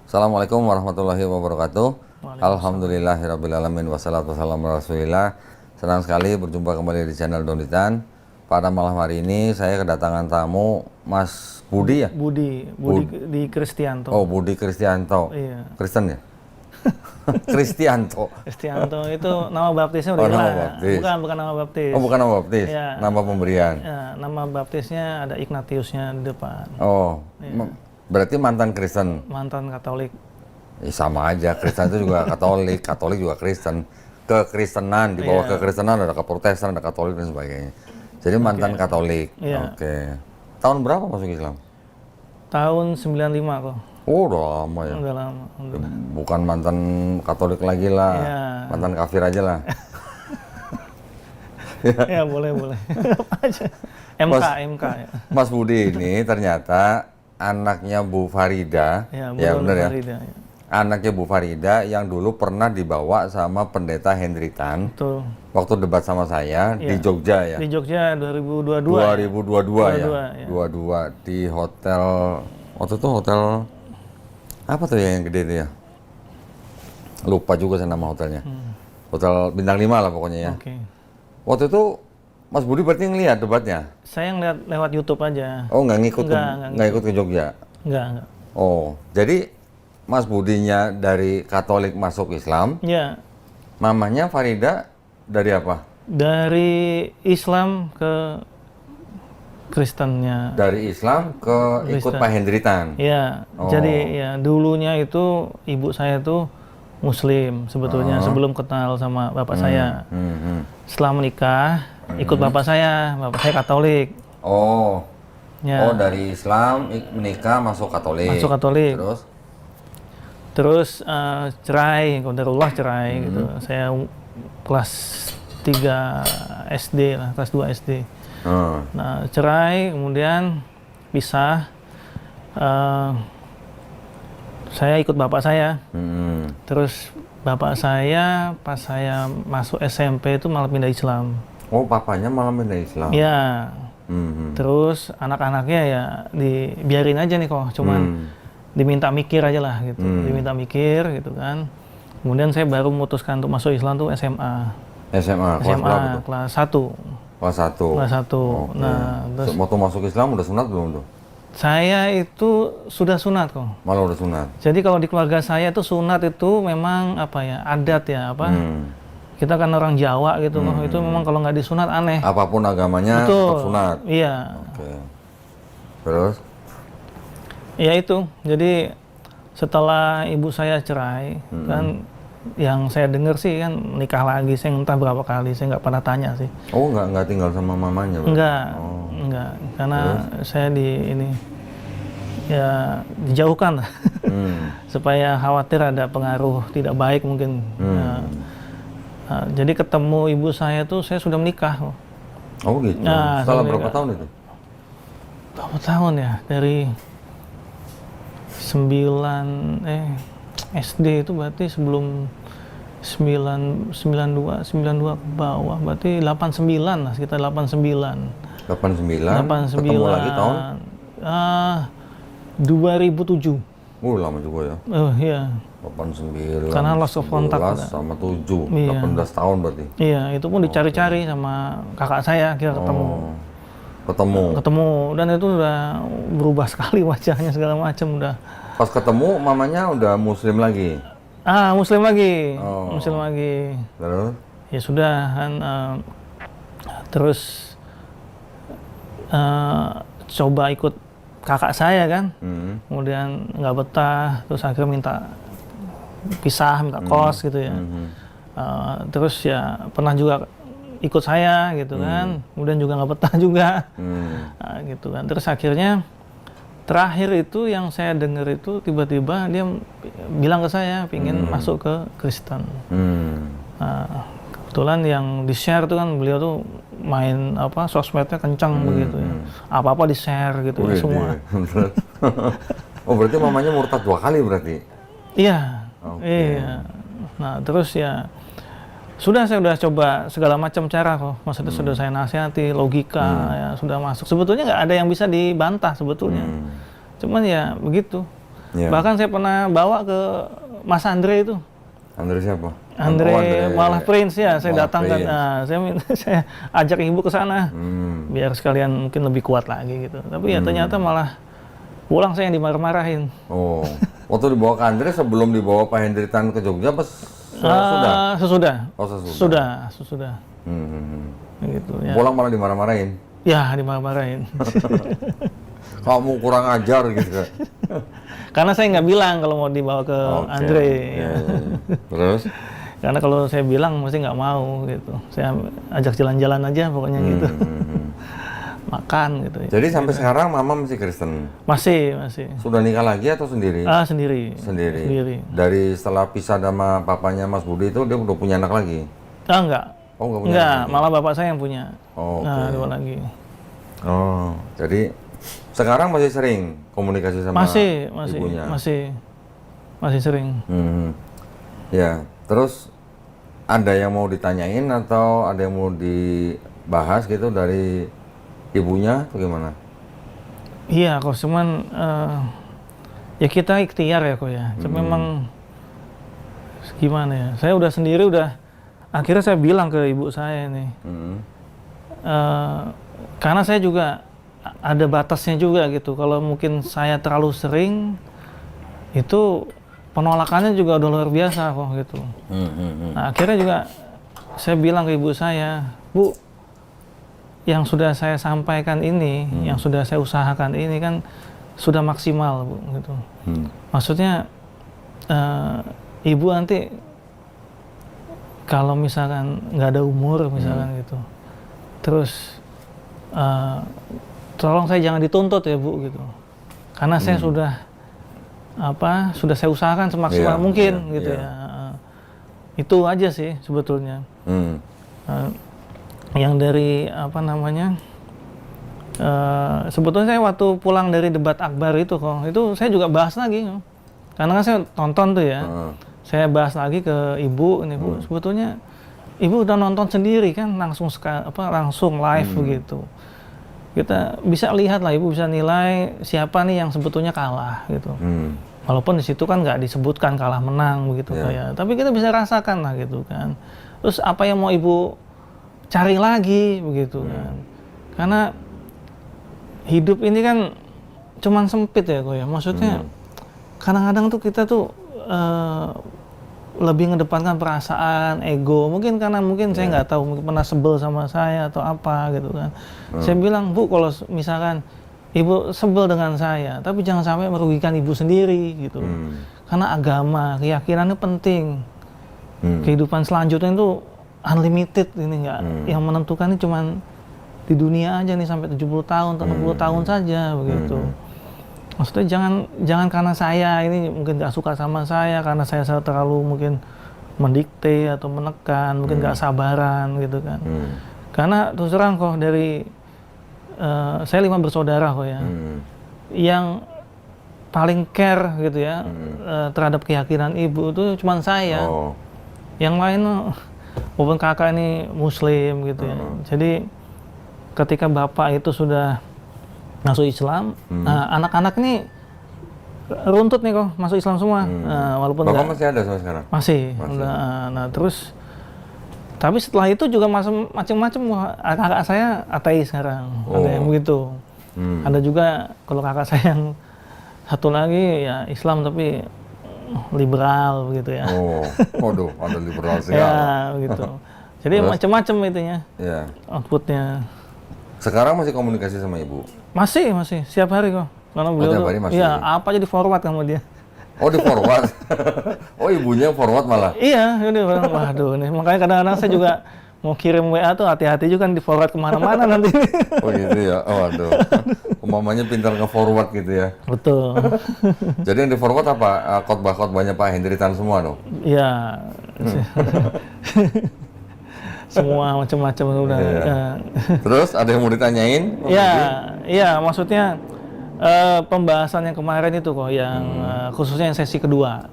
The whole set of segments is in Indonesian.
Assalamualaikum warahmatullahi wabarakatuh. Waalaikumsalam. Alhamdulillahirrabbilalamin wassalatu wassalamu ala rasulillah. Senang sekali berjumpa kembali di channel Donitan. Pada malam hari ini saya kedatangan tamu Mas Budi ya? Budi di Kristianto. Oh, Budi Kristianto. Iya. Kristen ya? Kristianto. Kristianto itu nama baptisnya udah Oh, nama hilang. baptis. Bukan nama baptis. Oh, bukan nama baptis. Iya. Nama pemberian. Ya, nama baptisnya ada Ignatiusnya di depan. Oh. Berarti mantan Kristen. Mantan Katolik. Sama aja, Kristen itu juga Katolik, Katolik juga Kristen. Kekristenan, di bawah kekristenan ada Keprotestan, ada Katolik dan sebagainya. Jadi mantan Katolik. Iya. Oke. Tahun berapa masuk Islam? Tahun 95 kok. Oh, udah lama ya. Udah lama. Bukan mantan Katolik lagi lah. Iya. Mantan kafir aja lah. Ya, boleh. Apa aja. MK ya. Mas Budi ini ternyata anaknya Bu Farida. Ya, benar ya. Farida, ya. Anaknya Bu Farida yang dulu pernah dibawa sama Pendeta Hendritan. Betul. Waktu debat sama saya di Jogja ya. Di Jogja 2022. 2022 ya. 22 ya. di hotel. Waktu itu hotel apa tuh ya yang gede itu ya? Lupa juga saya nama hotelnya. Hotel bintang 5 lah pokoknya ya. Oke. Waktu itu Mas Budi berarti ngeliat debatnya? Saya ngeliat lewat YouTube aja. Oh, nggak ngikut ke Jogja? Enggak. Oh, jadi Mas Budinya dari Katolik masuk Islam. Ya. Mamanya Farida dari apa? Dari Islam ke Kristennya. Dari Islam ke ikut Pak Hendritan. Ya. Jadi ya dulunya itu ibu saya tuh Muslim sebetulnya sebelum kenal sama bapak saya. Setelah menikah ikut bapak saya Katolik. Oh. Ya. Oh, dari Islam menikah masuk Katolik. Masuk Katolik. Terus cerai, qadarullah cerai gitu. Saya kelas 3 SD lah, kelas 2 SD. Nah, cerai, kemudian pisah. Saya ikut bapak saya. Terus bapak saya pas saya masuk SMP itu malah pindah Islam. Oh, papanya malah pindah Islam. Ya. Terus anak-anaknya ya dibiarin aja nih kok, cuman diminta mikir aja lah gitu. Diminta mikir gitu kan. Kemudian saya baru memutuskan untuk masuk Islam tuh SMA. SMA kelas berapa tuh? Kelas 1. Kelas 1. Kelas 1. Okay. Nah, terus waktu masuk Islam udah sunat belum tuh? Saya itu sudah sunat kok. Malah udah sunat. Jadi kalau di keluarga saya itu sunat itu memang apa ya, adat ya apa. Kita kan orang Jawa gitu, itu memang kalau nggak disunat aneh. Apapun agamanya tetap sunat. Iya. Oke. Terus? Ya itu, jadi setelah ibu saya cerai, kan yang saya dengar sih kan menikah lagi, saya entah berapa kali, saya nggak pernah tanya sih. Oh, nggak tinggal sama mamanya? Enggak, karena saya dijauhkan lah, supaya khawatir ada pengaruh tidak baik mungkin. Nah, jadi ketemu ibu saya tuh saya sudah menikah. Oh gitu. Nah, setelah berapa tahun itu? Berapa tahun ya? Dari 9 SD itu berarti sebelum 92 ke bawah, berarti 89 lah, sekitar 89. 89. Ketemu lagi tahun? 2007. Lama juga ya. Oh iya. 89. Karena loss of contact sama 7. Iya. 18 tahun berarti. Iya, itu pun dicari-cari sama kakak saya, akhirnya ketemu dan itu udah berubah sekali wajahnya segala macam udah. Pas ketemu mamanya udah muslim lagi. Muslim lagi. Muslim lagi. Terus? Ya sudah kan terus coba ikut kakak saya kan. Kemudian nggak betah, terus akhirnya minta pisah, minta kos gitu ya. Terus ya pernah juga ikut saya gitu kan, kemudian juga nggak betah juga, gitu kan. Terus akhirnya terakhir itu yang saya dengar itu tiba-tiba dia bilang ke saya pingin masuk ke Kristen. Kebetulan yang di share tuh kan beliau tuh main sosmednya kencang begitu ya, apa-apa di share gitu ya semua. Oh berarti mamanya murtad 2 kali berarti? Iya. Iya. Nah terus ya sudah saya udah coba segala macam cara kok, maksudnya sudah saya nasihati logika ya sudah masuk. Sebetulnya nggak ada yang bisa dibantah sebetulnya, cuman ya begitu. Iya. Bahkan saya pernah bawa ke Mas Andre itu. Andre siapa? Andre malah Prince ya, saya Malah datangkan. Prince. Nah, saya ajak ibu ke sana, biar sekalian mungkin lebih kuat lagi gitu. Tapi ya ternyata malah pulang saya yang dimarah-marahin. Oh, waktu dibawa ke Andre sebelum dibawa Pak Hendritan ke Jogja, pas sudah? Sesudah. Oh, sesudah. Sesudah. Gitu ya. Pulang malah dimarah-marahin. Ya, dimarah-marahin. Kamu kurang ajar gitu kan. Karena saya nggak bilang kalau mau dibawa ke Andre. Ya. Terus? Karena kalau saya bilang mesti nggak mau gitu. Saya ajak jalan-jalan aja pokoknya gitu. Makan gitu. Jadi sampai sekarang Mama masih Kristen? Masih. Sudah nikah lagi atau sendiri? Sendiri. Sendiri. Dari setelah pisah sama papanya Mas Budi itu dia udah punya anak lagi? Enggak. Oh, nggak punya? Enggak, malah bapak saya yang punya. Oh, Nah, dua lagi. Oh, jadi sekarang masih sering komunikasi sama ibunya? Masih sering. Ya, terus ada yang mau ditanyain atau ada yang mau dibahas gitu dari ibunya atau gimana? Iya, kok cuman ya kita ikhtiar ya kok ya. Cuma memang gimana ya? Saya udah sendiri akhirnya saya bilang ke ibu saya nih. Karena saya juga ada batasnya juga gitu. Kalau mungkin saya terlalu sering, itu penolakannya juga udah luar biasa kok gitu. Nah, akhirnya juga saya bilang ke ibu saya, Bu, yang sudah saya sampaikan ini, yang sudah saya usahakan ini kan sudah maksimal, Bu, gitu. Maksudnya ibu nanti kalau misalkan nggak ada umur misalkan gitu, terus tolong saya jangan dituntut ya Bu gitu, karena saya sudah saya usahakan semaksimal mungkin gitu ya. Itu aja sih sebetulnya. Yang dari sebetulnya saya waktu pulang dari debat akbar itu saya juga bahas lagi, karena kan saya tonton tuh ya. Saya bahas lagi ke ibu, ini Bu, sebetulnya ibu udah nonton sendiri kan, langsung live begitu. Kita bisa lihat lah, ibu bisa nilai siapa nih yang sebetulnya kalah gitu. Walaupun di situ kan nggak disebutkan kalah menang begitu kayak, tapi kita bisa rasakan lah gitu kan. Terus apa yang mau ibu cari lagi begitu kan? Karena hidup ini kan cuman sempit ya kok ya. Maksudnya kadang-kadang tuh kita tuh lebih ngedepankan perasaan, ego. Mungkin karena saya nggak tahu, mungkin pernah sebel sama saya atau apa gitu kan. Saya bilang, Bu, kalau misalkan ibu sebel dengan saya, tapi jangan sampai merugikan ibu sendiri gitu. Karena agama, keyakinannya penting. Kehidupan selanjutnya itu unlimited ini nggak. Yang menentukan ini cuman di dunia aja nih sampai 70 tahun atau 60 tahun saja begitu. Maksudnya jangan karena saya ini mungkin nggak suka sama saya, karena saya terlalu mungkin mendikte atau menekan, mungkin nggak sabaran gitu kan. Karena terus terang kok dari saya 5 bersaudara kok ya, yang paling care gitu ya terhadap keyakinan ibu itu cuma saya. Yang lain walaupun kakak ini muslim gitu ya. Jadi ketika bapak itu sudah masuk Islam, anak-anak ini runtut nih kok masuk Islam semua. Walaupun bapak masih ada sampai sekarang? Masih. Nah terus, tapi setelah itu juga macam-macam. Kakak saya ateis sekarang, ada yang begitu. Ada juga kalau kakak saya yang satu lagi ya Islam tapi liberal begitu ya. Waduh, ada liberal segala. Ya begitu. Jadi macam-macam itunya, outputnya. Sekarang masih komunikasi sama ibu? Masih setiap hari kok. Karena beliau tiap hari masih? Iya, apa aja di forward sama dia. Oh, di forward? Oh, ibunya forward malah? Iya, waduh nih. Makanya kadang-kadang saya juga mau kirim WA tuh hati-hati juga kan di forward kemana-mana nanti. Oh gitu ya, oh aduh. Mamanya pintar nge-forward gitu ya? Betul. Jadi yang di forward apa? Khotbah-khotbahnya Pak Hendritan semua dong? Iya. Semua macam-macam udah. Terus ada yang mau ditanyain? Iya, maksudnya pembahasan yang kemarin itu kok, yang khususnya yang sesi kedua.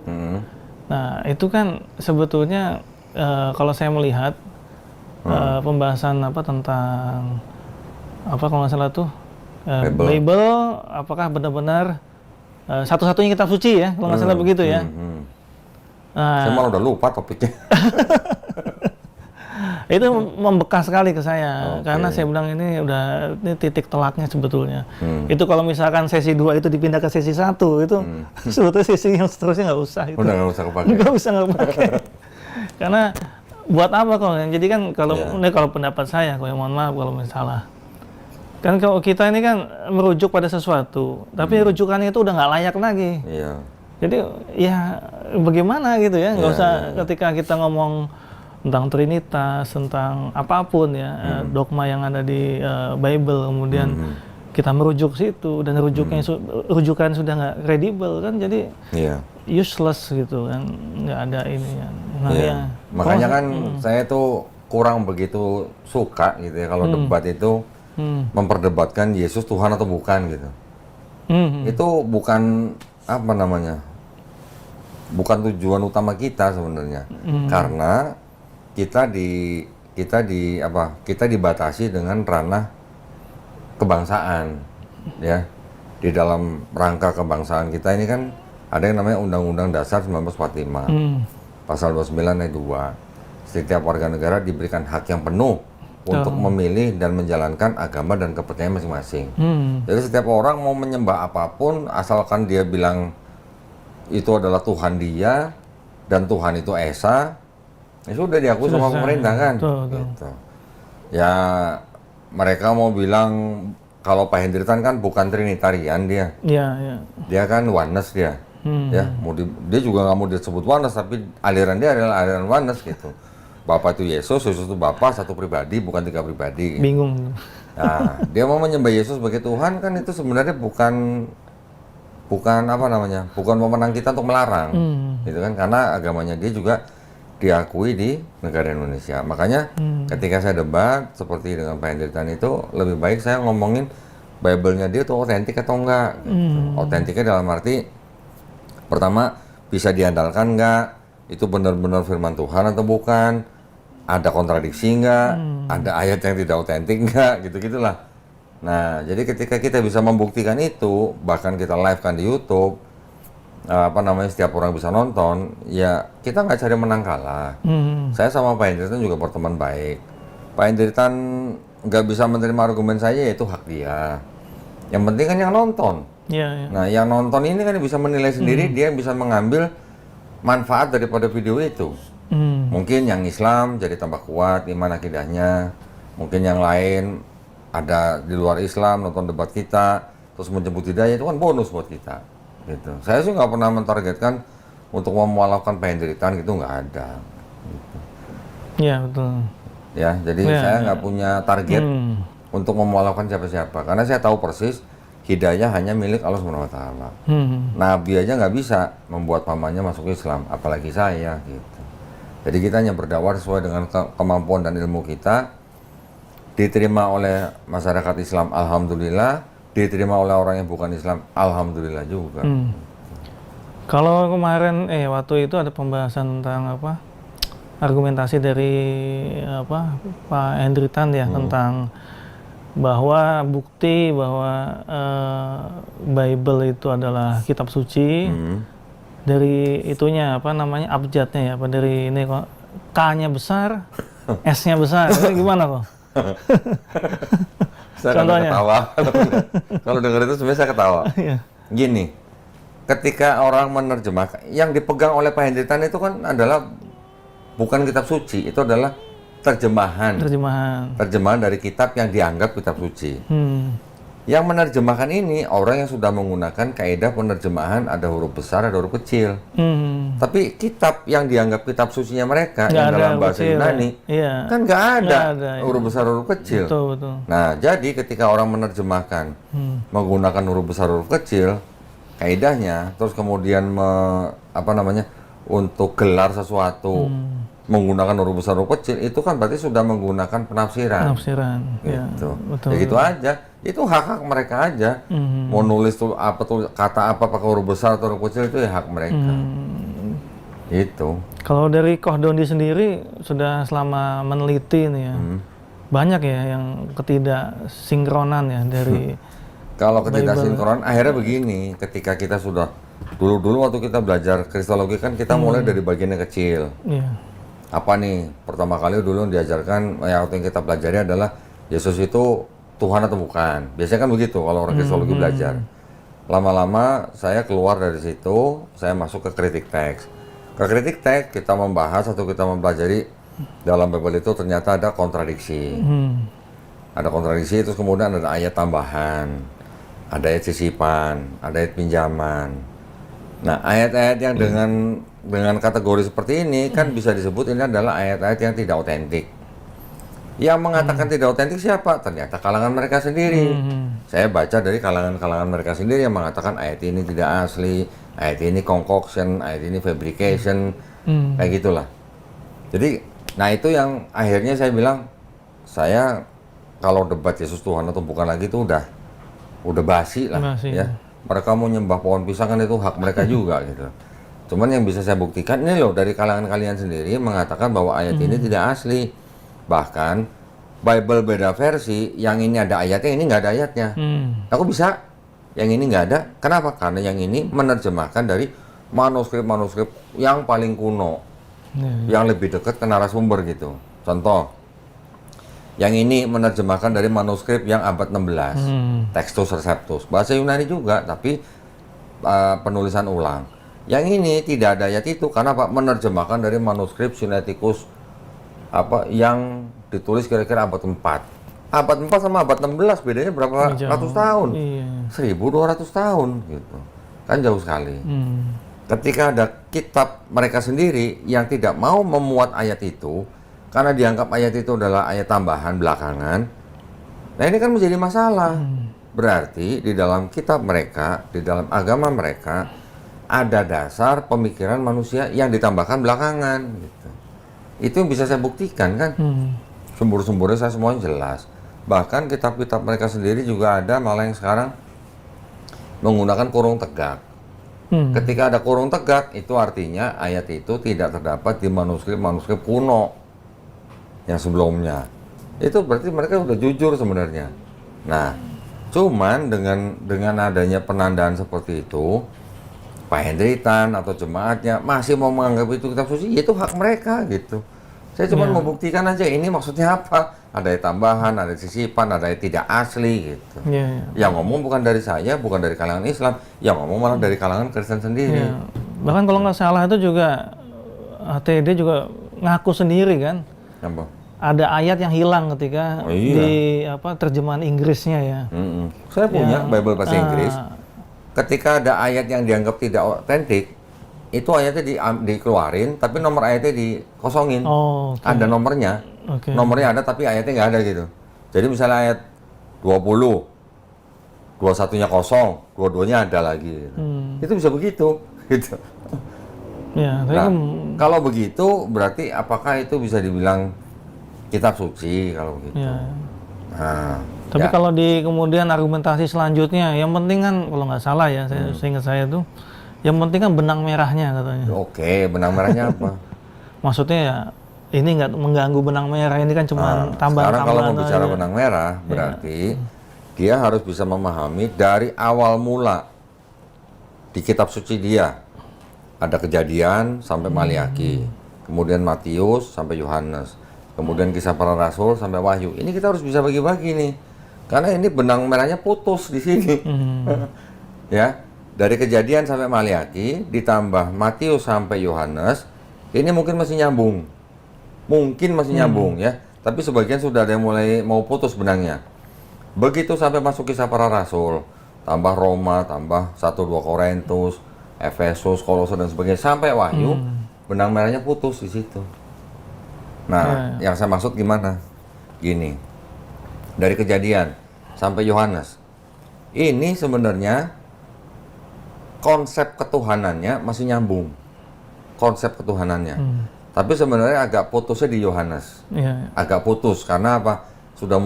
Nah itu kan sebetulnya kalau saya melihat pembahasan tentang kalau nggak salah tuh label, apakah benar-benar satu-satunya kitab suci ya, kalau nggak salah begitu ya. Saya malah udah lupa topiknya. Itu membekas sekali ke saya, karena saya bilang ini titik telaknya sebetulnya. Itu kalau misalkan sesi 2 itu dipindah ke sesi 1 itu sebetulnya sesi yang seterusnya nggak usah. Itu. Udah nggak usah kepake. Nggak usah pakai. Karena buat apa kok? Jadi kan kalau pendapat saya, mohon maaf kalau salah. Kan kalau kita ini kan merujuk pada sesuatu, tapi rujukannya itu udah nggak layak lagi. Iya. Jadi ya bagaimana gitu ya, nggak usah ketika kita ngomong tentang Trinitas, tentang apapun ya, dogma yang ada di Bible, kemudian kita merujuk situ, dan rujukan sudah nggak kredibel kan, jadi useless gitu kan, nggak ada ini ya. Nah, makanya kan saya tuh kurang begitu suka gitu ya kalau debat itu memperdebatkan Yesus Tuhan atau bukan gitu. Itu bukan apa namanya, bukan tujuan utama kita sebenarnya, karena kita dibatasi dengan ranah kebangsaan ya. Di dalam rangka kebangsaan kita ini kan ada yang namanya Undang-Undang Dasar 1945 pasal 29 ayat 2. Setiap warga negara diberikan hak yang penuh untuk memilih dan menjalankan agama dan kepercayaan masing-masing. Jadi setiap orang mau menyembah apapun asalkan dia bilang itu adalah Tuhan dia dan Tuhan itu Esa, itu udah diakui sama pemerintah kan. Gitu. Ya mereka mau bilang kalau Pak Hendritan kan bukan Trinitarian dia. Dia kan oneness dia. Ya, dia juga nggak mau disebut oneness, tapi aliran dia adalah aliran oneness gitu. Bapak itu Yesus, Yesus itu Bapak, satu pribadi, bukan 3 pribadi. Bingung. Nah, dia mau menyembah Yesus sebagai Tuhan kan itu sebenarnya bukan apa namanya, bukan pemenang kita untuk melarang, gitu kan? Karena agamanya dia juga diakui di negara Indonesia. Makanya ketika saya debat seperti dengan Pak Hendritan itu lebih baik saya ngomongin Bible-nya dia tuh otentik atau enggak. Gitu. Otentiknya dalam arti pertama bisa diandalkan enggak, itu benar-benar firman Tuhan atau bukan, ada kontradiksi enggak, ada ayat yang tidak otentik enggak, gitu-gitulah. Nah, jadi ketika kita bisa membuktikan itu, bahkan kita live kan di YouTube, setiap orang bisa nonton, ya kita nggak cari menang kalah. Saya sama Pak Hendritan juga berteman baik. Pak Hendritan nggak bisa menerima argumen saya, yaitu hak dia. Yang penting kan yang nonton. Nah, yang nonton ini kan bisa menilai sendiri, dia bisa mengambil manfaat daripada video itu. Mungkin yang Islam jadi tambah kuat iman akidahnya, mungkin yang lain ada di luar Islam nonton debat kita terus menjemput hidayah, itu kan bonus buat kita gitu. Saya sih nggak pernah mentargetkan untuk memualafkan Pak Hendritan, gitu nggak ada gitu. Betul ya, jadi saya nggak punya target untuk memualafkan siapa-siapa, karena saya tahu persis hidayah hanya milik Allah SWT. Nabi aja nggak bisa membuat pamannya masuk Islam, apalagi saya gitu. Jadi kita hanya berdakwah sesuai dengan kemampuan dan ilmu kita, diterima oleh masyarakat Islam alhamdulillah, diterima oleh orang yang bukan Islam alhamdulillah juga. Kalau kemarin waktu itu ada pembahasan tentang argumentasi dari Pak Hendritan ya, tentang bahwa bukti bahwa Bible itu adalah kitab suci dari itunya abjadnya ya, dari ini kok K-nya besar, S-nya besar. Gimana kok? Saya kadang ketawa. Kalau dengar itu sebenarnya saya ketawa. Gini, ketika orang menerjemahkan, yang dipegang oleh Pak Hendritan itu kan adalah bukan kitab suci, itu adalah terjemahan dari kitab yang dianggap kitab suci. Yang menerjemahkan ini orang yang sudah menggunakan kaidah penerjemahan ada huruf besar, ada huruf kecil. Tapi kitab yang dianggap kitab sucinya mereka yang dalam bahasa Yunani kan nggak ada huruf besar, huruf kecil. Betul. Nah, jadi ketika orang menerjemahkan menggunakan huruf besar, huruf kecil, kaidahnya, terus kemudian untuk gelar sesuatu menggunakan huruf besar, huruf kecil, itu kan berarti sudah menggunakan penafsiran. Gitu. Betul. Ya gitu aja. Itu hak-hak mereka aja. Mau nulis kata apa pakai huruf besar atau huruf kecil, itu ya hak mereka. Itu. Kalau dari Koh Dondi sendiri sudah selama meneliti nih ya, banyak ya yang ketidaksinkronan ya dari Kalau ketidaksinkronan akhirnya begini, ketika kita sudah dulu waktu kita belajar kristologi kan kita mulai dari bagian yang kecil. Iya. Apa nih? Pertama kali dulu diajarkan yang kita pelajari adalah Yesus itu Tuhan atau bukan. Biasanya kan begitu kalau orang kristologi belajar. Lama-lama saya keluar dari situ, saya masuk ke kritik teks. Ke kritik teks kita membahas atau kita mempelajari dalam Bible itu ternyata ada kontradiksi. Ada kontradiksi, terus kemudian ada ayat tambahan, ada ayat sisipan, ada ayat pinjaman. Nah, ayat-ayat yang dengan kategori seperti ini kan bisa disebut ini adalah ayat-ayat yang tidak otentik. Yang mengatakan tidak otentik siapa? Ternyata kalangan mereka sendiri. Saya baca dari kalangan mereka sendiri yang mengatakan ayat ini tidak asli, ayat ini concoction, ayat ini fabrication, kayak gitulah. Jadi, nah itu yang akhirnya saya bilang, saya kalau debat Yesus Tuhan atau bukan lagi itu udah basi lah, ya. Mereka mau nyembah pohon pisang kan itu hak mereka juga gitu. Cuman yang bisa saya buktikan ini loh dari kalangan kalian sendiri mengatakan bahwa ayat ini tidak asli. Bahkan Bible beda versi, yang ini ada ayatnya, ini nggak ada ayatnya. Aku bisa, yang ini nggak ada. Kenapa? Karena yang ini menerjemahkan dari manuskrip yang paling kuno, yang lebih dekat ke narasumber gitu. Contoh, yang ini menerjemahkan dari manuskrip yang abad 16, Textus Receptus, bahasa Yunani juga, tapi penulisan ulang. Yang ini tidak ada ayat itu, karena apa? Menerjemahkan dari manuskrip Sinaiticus yang ditulis kira-kira abad 4. Abad 4 sama abad 16 bedanya berapa ratus tahun? 1200 tahun gitu. Kan jauh sekali. Ketika ada kitab mereka sendiri yang tidak mau memuat ayat itu, karena dianggap ayat itu adalah ayat tambahan belakangan. Nah ini kan menjadi masalah. Berarti di dalam kitab mereka, di dalam agama mereka, ada dasar pemikiran manusia yang ditambahkan belakangan. Gitu. Itu yang bisa saya buktikan kan. Sumber-sumbernya saya semuanya jelas. Bahkan kitab-kitab mereka sendiri juga ada malah yang sekarang menggunakan kurung tegak. Ketika ada kurung tegak, itu artinya ayat itu tidak terdapat di manuskrip kuno yang sebelumnya. Itu berarti mereka udah jujur sebenarnya. Nah, cuman dengan adanya penandaan seperti itu, Pak Hendritan atau jemaatnya masih mau menganggap itu kitab suci, itu hak mereka gitu. Saya cuma membuktikan aja ini maksudnya apa. Ada yang tambahan, ada yang sisipan, ada yang tidak asli gitu. Yang ngomong bukan dari saya, bukan dari kalangan Islam, yang ngomong malah dari kalangan Kristen sendiri. Bahkan kalau nggak salah itu juga HTD juga ngaku sendiri kan. Apa? Ada ayat yang hilang ketika di terjemahan Inggrisnya ya. Saya punya Bible bahasa Inggris. Ketika ada ayat yang dianggap tidak otentik, itu ayatnya dikeluarin, tapi nomor ayatnya dikosongin. Ada nomornya, nomornya ada, tapi ayatnya nggak ada gitu. Jadi misalnya ayat 20, 21-nya kosong, 22-nya ada lagi. Gitu. Itu bisa begitu. Gitu. Nah, kalau begitu, berarti apakah itu bisa dibilang kitab suci kalau begitu? Nah, tapi kalau di kemudian argumentasi selanjutnya, yang penting kan kalau nggak salah ya, seingat saya tuh, yang penting kan benang merahnya katanya. Oke, benang merahnya apa? Maksudnya ya ini nggak mengganggu benang merah, ini kan cuma tambahan. Sekarang kalau mau bicara benang merah, berarti dia harus bisa memahami dari awal mula di kitab suci dia. Ada Kejadian sampai Maliaki, kemudian Matius sampai Yohanes, kemudian Kisah Para Rasul sampai Wahyu. Ini kita harus bisa bagi-bagi nih, karena ini benang merahnya putus di sini. Ya, dari Kejadian sampai Maliaki ditambah Matius sampai Yohanes, ini mungkin masih nyambung, ya. Tapi sebagian sudah ada yang mulai mau putus benangnya. Begitu sampai masuk Kisah Para Rasul, tambah Roma, tambah 1-2 Korintus, Efesus, Kolose dan sebagainya sampai Wahyu, benang merahnya putus di situ. Nah, yang saya maksud gimana? Gini, dari Kejadian sampai Yohanes, ini sebenarnya konsep ketuhanannya masih nyambung, konsep ketuhanannya. Tapi sebenarnya agak putusnya di Yohanes, agak putus karena apa? Udah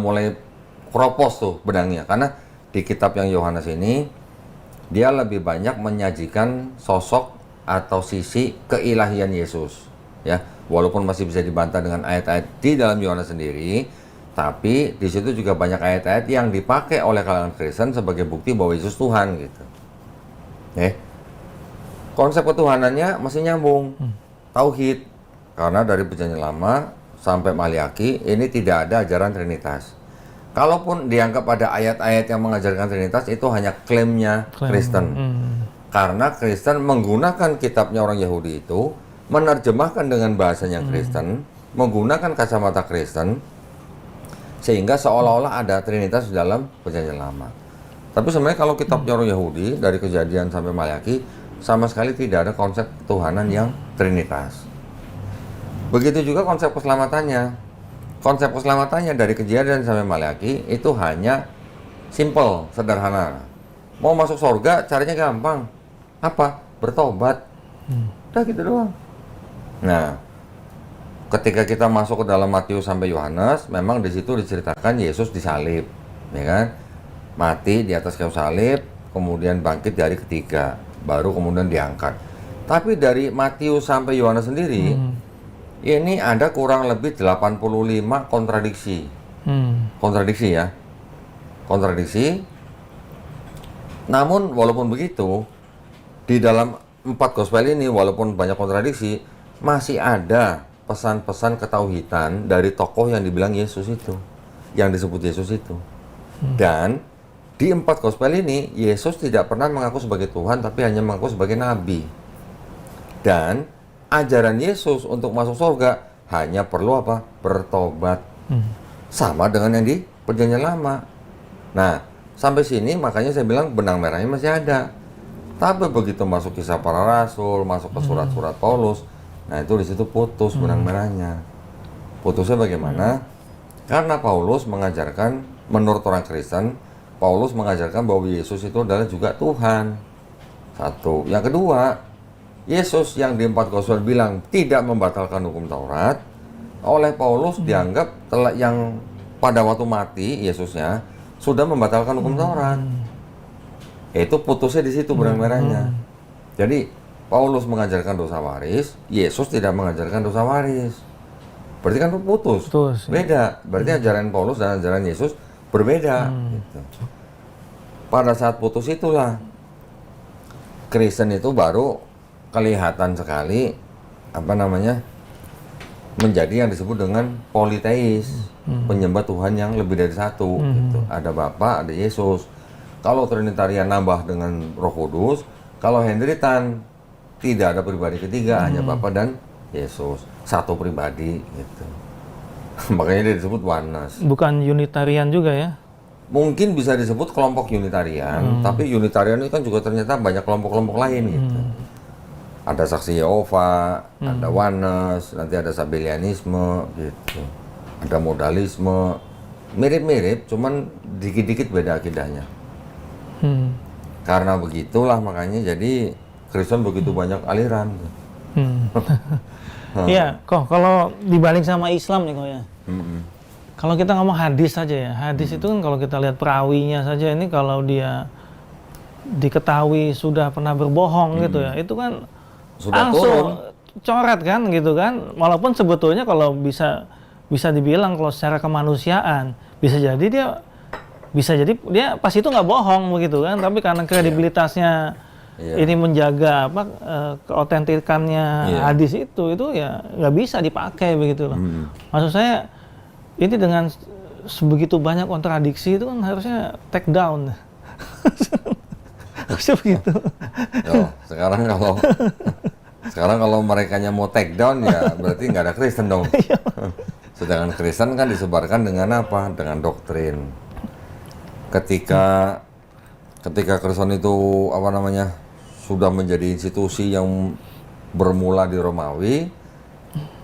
mulai kropos tuh benangnya, karena di kitab yang Yohanes ini dia lebih banyak menyajikan sosok atau sisi keilahian Yesus, ya. Walaupun masih bisa dibantah dengan ayat-ayat di dalam Yohanes sendiri, Tapi di situ juga banyak ayat-ayat yang dipakai oleh kalangan Kristen sebagai bukti bahwa Yesus Tuhan gitu. Konsep ketuhanannya masih nyambung. Tauhid. Karena dari Perjanjian Lama sampai Maliaki ini tidak ada ajaran Trinitas. Kalaupun dianggap ada ayat-ayat yang mengajarkan Trinitas, itu hanya klaimnya Kristen. Karena Kristen menggunakan kitabnya orang Yahudi itu, menerjemahkan dengan bahasanya Kristen, menggunakan kacamata Kristen, sehingga seolah-olah ada Trinitas di dalam Perjanjian Lama. Tapi sebenarnya kalau kitabnya orang Yahudi, dari Kejadian sampai Maliaki, sama sekali tidak ada konsep ketuhanan yang Trinitas. Begitu juga konsep keselamatannya. Konsep keselamatannya dari Kejadian sampai Maliaki itu hanya simple, sederhana. Mau masuk surga, caranya gampang. Apa? Bertobat. Udah gitu doang. Nah, ketika kita masuk ke dalam Matius sampai Yohanes, memang di situ diceritakan Yesus disalib, ya kan? Mati di atas kayu salib, kemudian bangkit di hari ketiga, baru kemudian diangkat. Tapi dari Matius sampai Yohanes sendiri, ini ada kurang lebih 85 kontradiksi. Kontradiksi ya. Kontradiksi. Namun walaupun begitu, di dalam 4 gospel ini walaupun banyak kontradiksi, masih ada pesan-pesan ketauhidan dari tokoh yang dibilang Yesus itu, yang disebut Yesus itu. Dan di 4 gospel ini Yesus tidak pernah mengaku sebagai Tuhan, tapi hanya mengaku sebagai nabi. Dan ajaran Yesus untuk masuk surga hanya perlu apa? Bertobat. Sama dengan yang di Perjanjian Lama. Nah, sampai sini makanya saya bilang benang merahnya masih ada. Tapi begitu masuk kisah para rasul, masuk ke surat-surat Paulus, nah itu di situ putus benang merahnya. Putusnya bagaimana? Karena Paulus mengajarkan, menurut orang Kristen, Paulus mengajarkan bahwa Yesus itu adalah juga Tuhan. Satu. Yang kedua, Yesus yang di 4 gospel bilang tidak membatalkan hukum Taurat, oleh Paulus dianggap telah yang pada waktu mati Yesusnya sudah membatalkan hukum Taurat. Itu putusnya di situ benang merahnya. Jadi Paulus mengajarkan dosa waris, Yesus tidak mengajarkan dosa waris. Berarti kan putus. Beda. Berarti ajaran Paulus dan ajaran Yesus berbeda. Gitu. Pada saat putus itulah Kristen itu baru kelihatan sekali menjadi yang disebut dengan politeis, penyembah Tuhan yang lebih dari satu. Gitu. Ada Bapa, ada Yesus. Kalau Trinitarian nambah dengan Roh Kudus, kalau Hendritan tidak ada pribadi ketiga, hanya Bapa dan Yesus, satu pribadi gitu. Makanya dia disebut oneness. Bukan Unitarian juga ya? Mungkin bisa disebut kelompok Unitarian, tapi Unitarian itu kan juga ternyata banyak kelompok-kelompok lain gitu. Ada Saksi Yehova, ada oneness, nanti ada Sabellianisme gitu. Ada modalisme, mirip-mirip, cuman dikit-dikit beda akidahnya. Karena begitulah makanya jadi Kristen begitu banyak aliran. Iya, kok kalau dibanding sama Islam nih kok ya. Kalau kita ngomong hadis saja ya, hadis itu kan kalau kita lihat perawinya saja ini kalau dia diketahui sudah pernah berbohong gitu ya, itu kan sudah langsung coret kan gitu kan. Walaupun sebetulnya kalau bisa dibilang kalau secara kemanusiaan bisa jadi dia pas itu nggak bohong begitu kan, tapi karena kredibilitasnya ini menjaga keotentikannya hadis itu ya nggak bisa dipakai begitu loh. Maksud saya ini dengan sebegitu banyak kontradiksi itu kan harusnya take down. Harusnya begitu. Sekarang kalau merekanya mau take down ya berarti nggak ada Kristen dong. Sedangkan Kristen kan disebarkan dengan apa? Dengan doktrin. Ketika Kristen itu sudah menjadi institusi yang bermula di Romawi,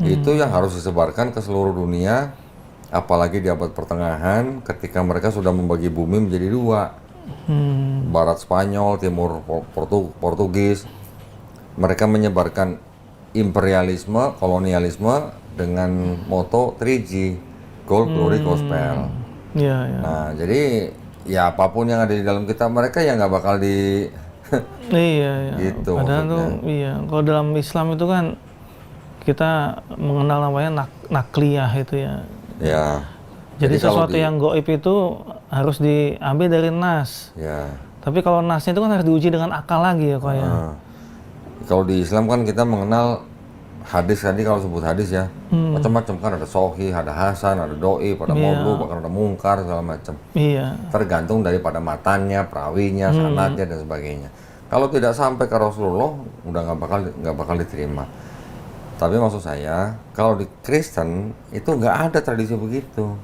itu yang harus disebarkan ke seluruh dunia, apalagi di abad pertengahan ketika mereka sudah membagi bumi menjadi dua, Barat Spanyol, Timur Portugis. Mereka menyebarkan imperialisme, kolonialisme dengan moto 3G, Gold, Glory, Gospel. Nah, jadi ya apapun yang ada di dalam kita mereka ya nggak bakal di gitu. Padahal tuh kalau dalam Islam itu kan kita mengenal namanya nakliyah itu ya. Jadi sesuatu yang gaib itu harus diambil dari nas. Ya. Tapi kalau nasnya itu kan harus diuji dengan akal lagi ya kok ya. Kalau di Islam kan kita mengenal hadis, tadi kalau sebut hadis ya, macam-macam kan, ada sohi, ada hasan, ada doi, ada maudhu, bahkan ada mungkar, segala macam. Iya. Tergantung daripada matanya, perawinya, sanadnya dan sebagainya. Kalau tidak sampai ke Rasulullah, udah nggak bakal diterima. Tapi maksud saya, kalau di Kristen itu nggak ada tradisi begitu.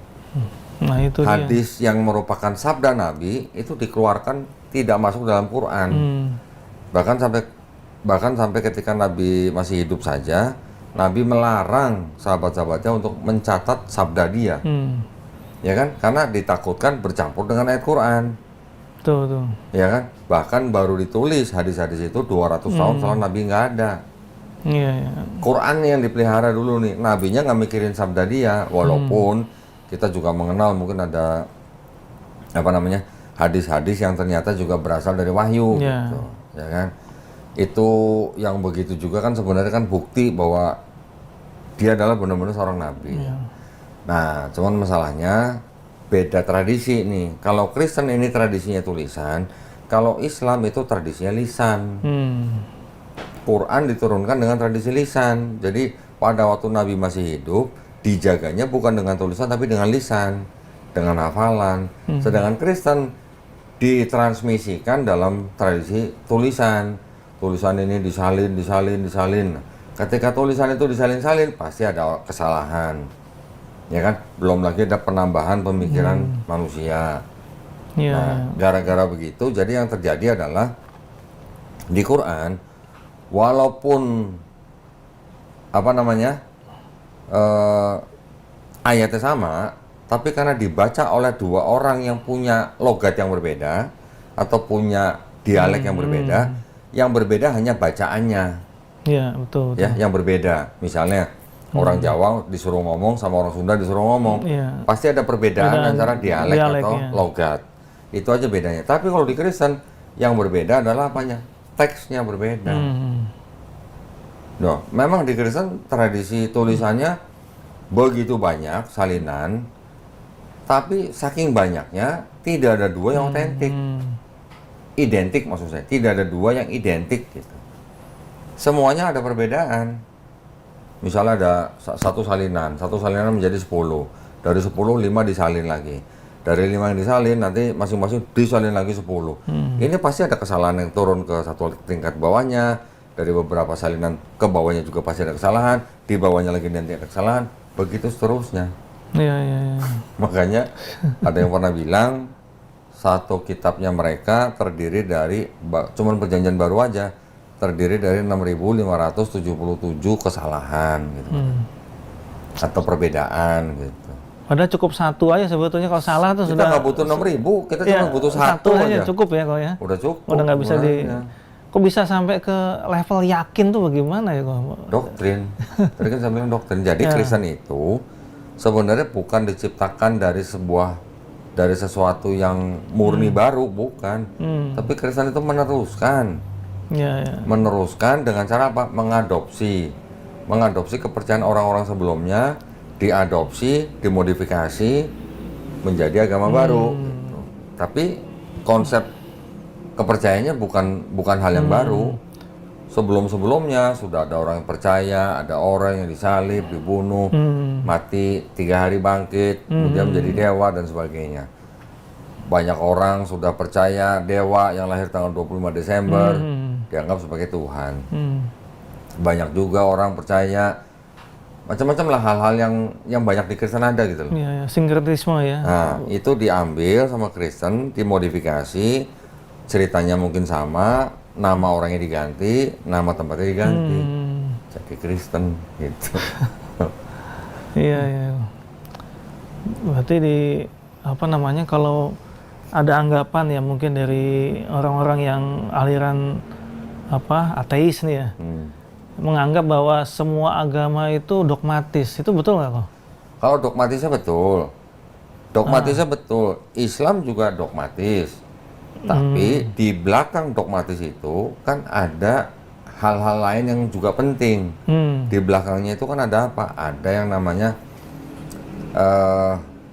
Nah itu hadis yang merupakan sabda Nabi itu dikeluarkan, tidak masuk dalam Quran. Bahkan sampai ketika Nabi masih hidup saja, Nabi melarang sahabat-sahabatnya untuk mencatat sabda dia. Ya kan? Karena ditakutkan bercampur dengan ayat Quran. Tuh. Ya kan? Bahkan baru ditulis hadis-hadis itu 200 tahun setelah Nabi nggak ada. Iya. Quran yang dipelihara dulu nih. Nabinya nggak mikirin sabda dia, walaupun kita juga mengenal mungkin ada hadis-hadis yang ternyata juga berasal dari wahyu, gitu, ya kan? Itu yang begitu juga kan sebenarnya kan bukti bahwa dia adalah benar-benar seorang nabi. Nah, cuman masalahnya beda tradisi nih. Kalau Kristen ini tradisinya tulisan, kalau Islam itu tradisinya lisan. Quran diturunkan dengan tradisi lisan. Jadi pada waktu Nabi masih hidup, dijaganya bukan dengan tulisan tapi dengan lisan, dengan hafalan. Sedangkan Kristen ditransmisikan dalam tradisi tulisan. Tulisan ini disalin. Ketika tulisan itu disalin-salin, pasti ada kesalahan. Ya kan? Belum lagi ada penambahan pemikiran manusia. Nah, gara-gara begitu, jadi yang terjadi adalah di Quran, walaupun ayatnya sama, tapi karena dibaca oleh dua orang yang punya logat yang berbeda atau punya dialek yang berbeda hanya bacaannya. Iya, betul. Ya, yang berbeda. Misalnya orang Jawa disuruh ngomong sama orang Sunda disuruh ngomong, pasti ada perbedaan antara dialek atau logat. Itu aja bedanya. Tapi kalau di Kristen yang berbeda adalah apanya? Teksnya berbeda. Nah, memang di Kristen tradisi tulisannya begitu banyak salinan, tapi saking banyaknya tidak ada dua yang otentik. Identik maksud saya, tidak ada dua yang identik gitu. Semuanya ada perbedaan. Misalnya ada satu salinan menjadi 10. Dari 10, 5 disalin lagi. Dari 5 yang disalin, nanti masing-masing disalin lagi 10. Ini pasti ada kesalahan yang turun ke satu tingkat bawahnya. Dari beberapa salinan ke bawahnya juga pasti ada kesalahan. Di bawahnya lagi nanti ada kesalahan. Begitu seterusnya. Iya. Makanya ada yang pernah bilang, satu kitabnya mereka terdiri dari, cuman perjanjian baru aja, terdiri dari 6.577 kesalahan gitu. Atau perbedaan gitu. Padahal cukup satu aja sebetulnya, kalau salah tuh kita sudah. Kita nggak butuh 6.000, kita cuma butuh satu aja. Cukup ya kok ya. Udah cukup. Udah nggak bisa kok bisa sampai ke level yakin tuh bagaimana ya kok? Doktrin. Tadi kan saya bilang doktrin. Jadi Kristen itu sebenarnya bukan diciptakan dari sesuatu yang murni baru, bukan. Tapi Kristen itu meneruskan. Meneruskan dengan cara apa? Mengadopsi kepercayaan orang-orang sebelumnya, diadopsi, dimodifikasi menjadi agama baru. Gitu. Tapi konsep kepercayaannya bukan hal yang baru. Sebelum-sebelumnya sudah ada orang yang percaya, ada orang yang disalib, dibunuh, mati, 3 hari bangkit, kemudian menjadi dewa dan sebagainya. Banyak orang sudah percaya dewa yang lahir tanggal 25 Desember dianggap sebagai Tuhan. Banyak juga orang percaya macam-macam lah hal-hal yang banyak di Kristen ada gitu loh. Iya, sinkretisme ya. Nah, itu diambil sama Kristen, dimodifikasi, ceritanya mungkin sama, nama orangnya diganti, nama tempatnya diganti. Jadi Kristen gitu. Iya. Berarti kalau ada anggapan ya mungkin dari orang-orang yang aliran ateis nih ya, menganggap bahwa semua agama itu dogmatis, itu betul nggak kok? Kalau dogmatisnya betul, Islam juga dogmatis, tapi di belakang dogmatis itu kan ada hal-hal lain yang juga penting. Di belakangnya itu kan ada apa? Ada yang namanya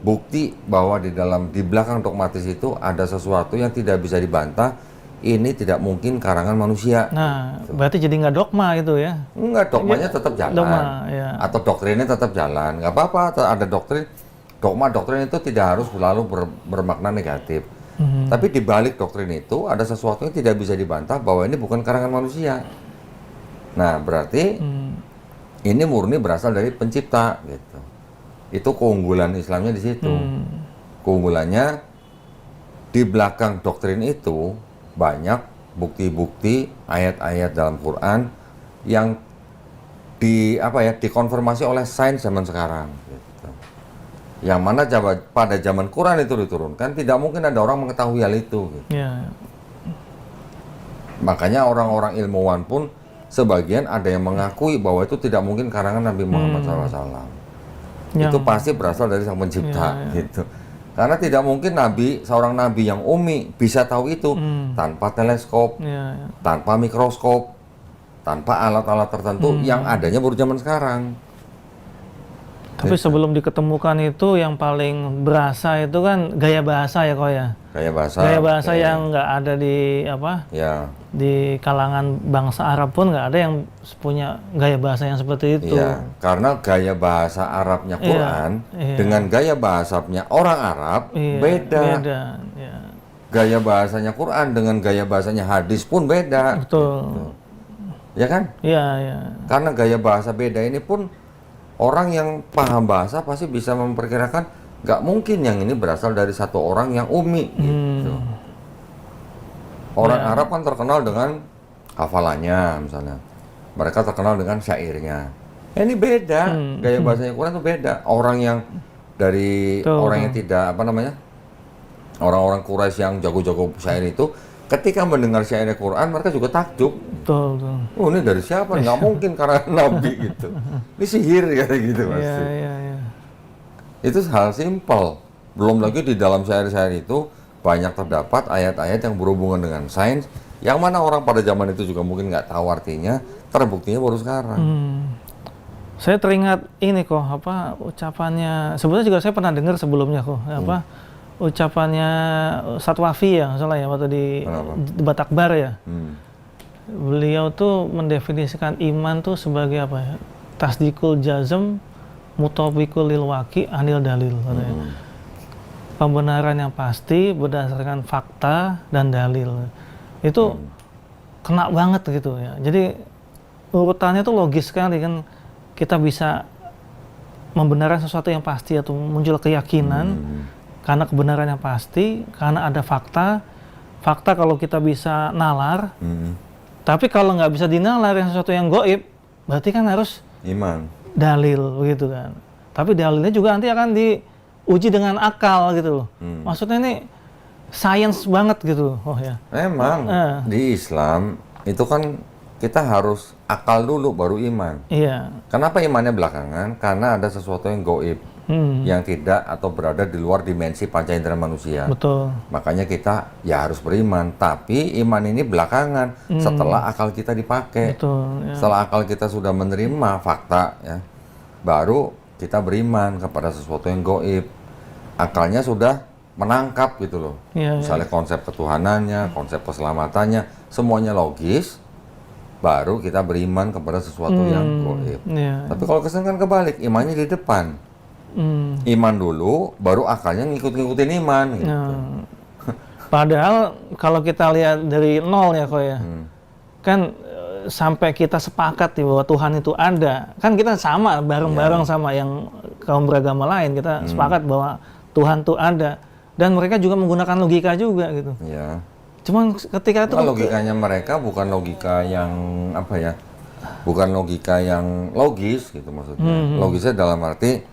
bukti bahwa di belakang dogmatis itu ada sesuatu yang tidak bisa dibantah. Ini tidak mungkin karangan manusia. Nah, berarti jadi nggak dogma itu ya? Enggak, dogmanya tetap jalan. Dogma, ya. Atau doktrinnya tetap jalan. Nggak apa-apa, ada doktrin. Doktrin itu tidak harus selalu bermakna negatif. Tapi di balik doktrin itu ada sesuatu yang tidak bisa dibantah bahwa ini bukan karangan manusia. Nah, berarti ini murni berasal dari pencipta gitu. Itu keunggulan Islamnya di situ. Keunggulannya di belakang doktrin itu banyak bukti-bukti ayat-ayat dalam Quran yang dikonfirmasi oleh sains zaman sekarang gitu. Yang mana pada zaman Quran itu diturunkan tidak mungkin ada orang mengetahui hal itu gitu. Makanya orang-orang ilmuwan pun sebagian ada yang mengakui bahwa itu tidak mungkin karangan Nabi Muhammad SAW. Itu pasti berasal dari Sang Pencipta gitu. Karena tidak mungkin seorang nabi yang umi bisa tahu itu tanpa teleskop, tanpa mikroskop, tanpa alat-alat tertentu yang adanya baru zaman sekarang. Tapi sebelum diketemukan itu yang paling berasa itu kan gaya bahasa ya kok ya? Gaya bahasa yang nggak ada di kalangan bangsa Arab pun nggak ada yang punya gaya bahasa yang seperti itu. Iya, karena gaya bahasa Arabnya Quran dengan gaya bahasanya orang Arab beda. Iya. Gaya bahasanya Quran dengan gaya bahasanya hadis pun beda. Betul. Gitu. Ya kan? Iya. Karena gaya bahasa beda ini pun orang yang paham bahasa pasti bisa memperkirakan nggak mungkin yang ini berasal dari satu orang yang umi gitu. Orang Arab kan terkenal dengan hafalannya misalnya. Mereka terkenal dengan syairnya. Ini beda, gaya bahasanya Quran itu beda. Orang yang orang yang tidak orang-orang Quraisy yang jago-jago syair itu ketika mendengar syair Quran mereka juga takjub. Betul. Oh, ini dari siapa? Nggak mungkin karena Nabi gitu. Ini sihir kayak gitu pasti. Iya. Itu hal simpel. Belum lagi di dalam syair-syair itu banyak terdapat ayat-ayat yang berhubungan dengan sains yang mana orang pada zaman itu juga mungkin nggak tahu artinya, terbuktinya baru sekarang. Saya teringat ini kok ucapannya. Sebenarnya juga saya pernah dengar sebelumnya kok ucapannya Ustadz Wafi ya, salah ya, waktu di debat akbar ya. Beliau tuh mendefinisikan iman tuh sebagai apa ya? Tasdikul jazm, mutabikul lil waqi, anil dalil. Pembenaran yang pasti berdasarkan fakta dan dalil. Itu kena banget gitu ya. Jadi urutannya tuh logis sekali kan. Kita bisa membenarkan sesuatu yang pasti atau muncul keyakinan karena kebenaran yang pasti, karena ada fakta. Fakta kalau kita bisa nalar, tapi kalau nggak bisa dinalar yang sesuatu yang goib, berarti kan harus iman, dalil begitu kan. Tapi dalilnya juga nanti akan diuji dengan akal gitu loh. Maksudnya ini sains banget gitu. Oh ya. Memang di Islam itu kan kita harus akal dulu baru iman. Iya. Kenapa imannya belakangan? Karena ada sesuatu yang goib. Yang tidak atau berada di luar dimensi panca indera manusia. Betul. Makanya kita ya harus beriman, tapi iman ini belakangan setelah akal kita dipakai. Betul, ya. Setelah akal kita sudah menerima fakta ya, baru kita beriman kepada sesuatu yang goib. Akalnya sudah menangkap gitu loh. Ya, misalnya konsep ketuhanannya, konsep keselamatannya, semuanya logis. Baru kita beriman kepada sesuatu yang goib. Ya. Tapi kalau kesan kan kebalik, imannya di depan. Iman dulu, baru akalnya ngikut-ngikutin iman gitu. Padahal kalau kita lihat dari nol ya kok ya, kan sampai kita sepakat bahwa Tuhan itu ada, kan kita sama bareng-bareng sama yang kaum beragama lain, kita sepakat bahwa Tuhan itu ada, dan mereka juga menggunakan logika juga gitu. Ya. Cuman ketika itu logikanya mereka bukan logika yang apa ya, bukan logika yang logis gitu maksudnya. Logisnya dalam arti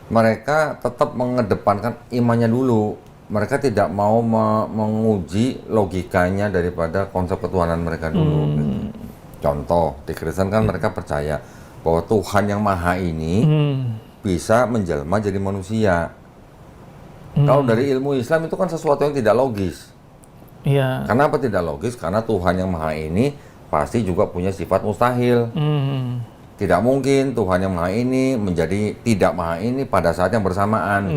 mereka tetap mengedepankan imannya dulu. Mereka tidak mau menguji logikanya daripada konsep ketuhanan mereka dulu. Gitu. Contoh, di Kristen kan mereka percaya bahwa Tuhan yang Maha ini bisa menjelma jadi manusia. Kalau dari ilmu Islam itu kan sesuatu yang tidak logis. Iya. Kenapa tidak logis? Karena Tuhan yang Maha ini pasti juga punya sifat mustahil. tidak mungkin Tuhan yang maha ini menjadi tidak maha ini pada saat yang bersamaan.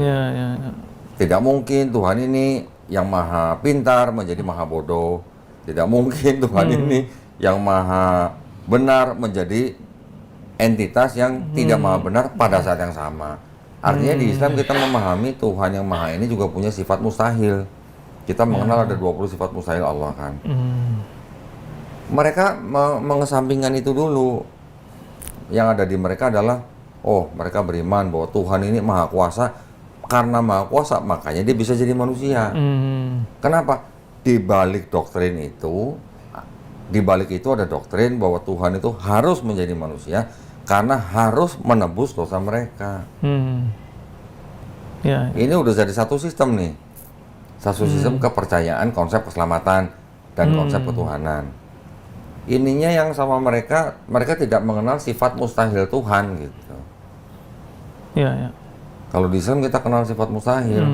Tidak mungkin Tuhan ini yang maha pintar menjadi maha bodoh. Tidak mungkin Tuhan ini yang maha benar menjadi entitas yang tidak maha benar pada saat yang sama. Artinya di Islam kita memahami Tuhan yang maha ini juga punya sifat mustahil. Kita mengenal ada 20 sifat mustahil Allah kan. Mereka mengesampingkan itu dulu. Yang ada di mereka adalah, oh mereka beriman bahwa Tuhan ini maha kuasa. Karena maha kuasa makanya dia bisa jadi manusia. Kenapa? Di balik doktrin itu, di balik itu ada doktrin bahwa Tuhan itu harus menjadi manusia karena harus menebus dosa mereka. Ini udah jadi satu sistem nih. Satu sistem kepercayaan, konsep keselamatan, dan konsep ketuhanan. Ininya yang sama mereka tidak mengenal sifat mustahil Tuhan gitu. Kalau di Islam kita kenal sifat mustahil.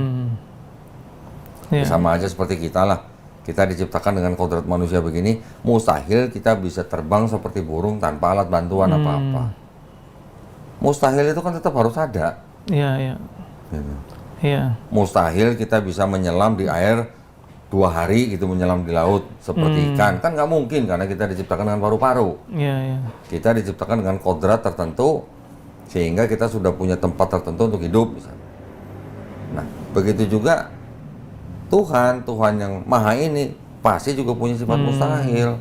Sama aja seperti kita lah. Kita diciptakan dengan kodrat manusia begini, mustahil kita bisa terbang seperti burung tanpa alat bantuan apa-apa. Mustahil itu kan tetap harus ada. Mustahil kita bisa menyelam di air 2 hari gitu, menyelam di laut seperti ikan. Kan nggak mungkin karena kita diciptakan dengan paru-paru. Kita diciptakan dengan kodrat tertentu sehingga kita sudah punya tempat tertentu untuk hidup misalnya. Nah, begitu juga Tuhan yang maha ini pasti juga punya sifat mustahil.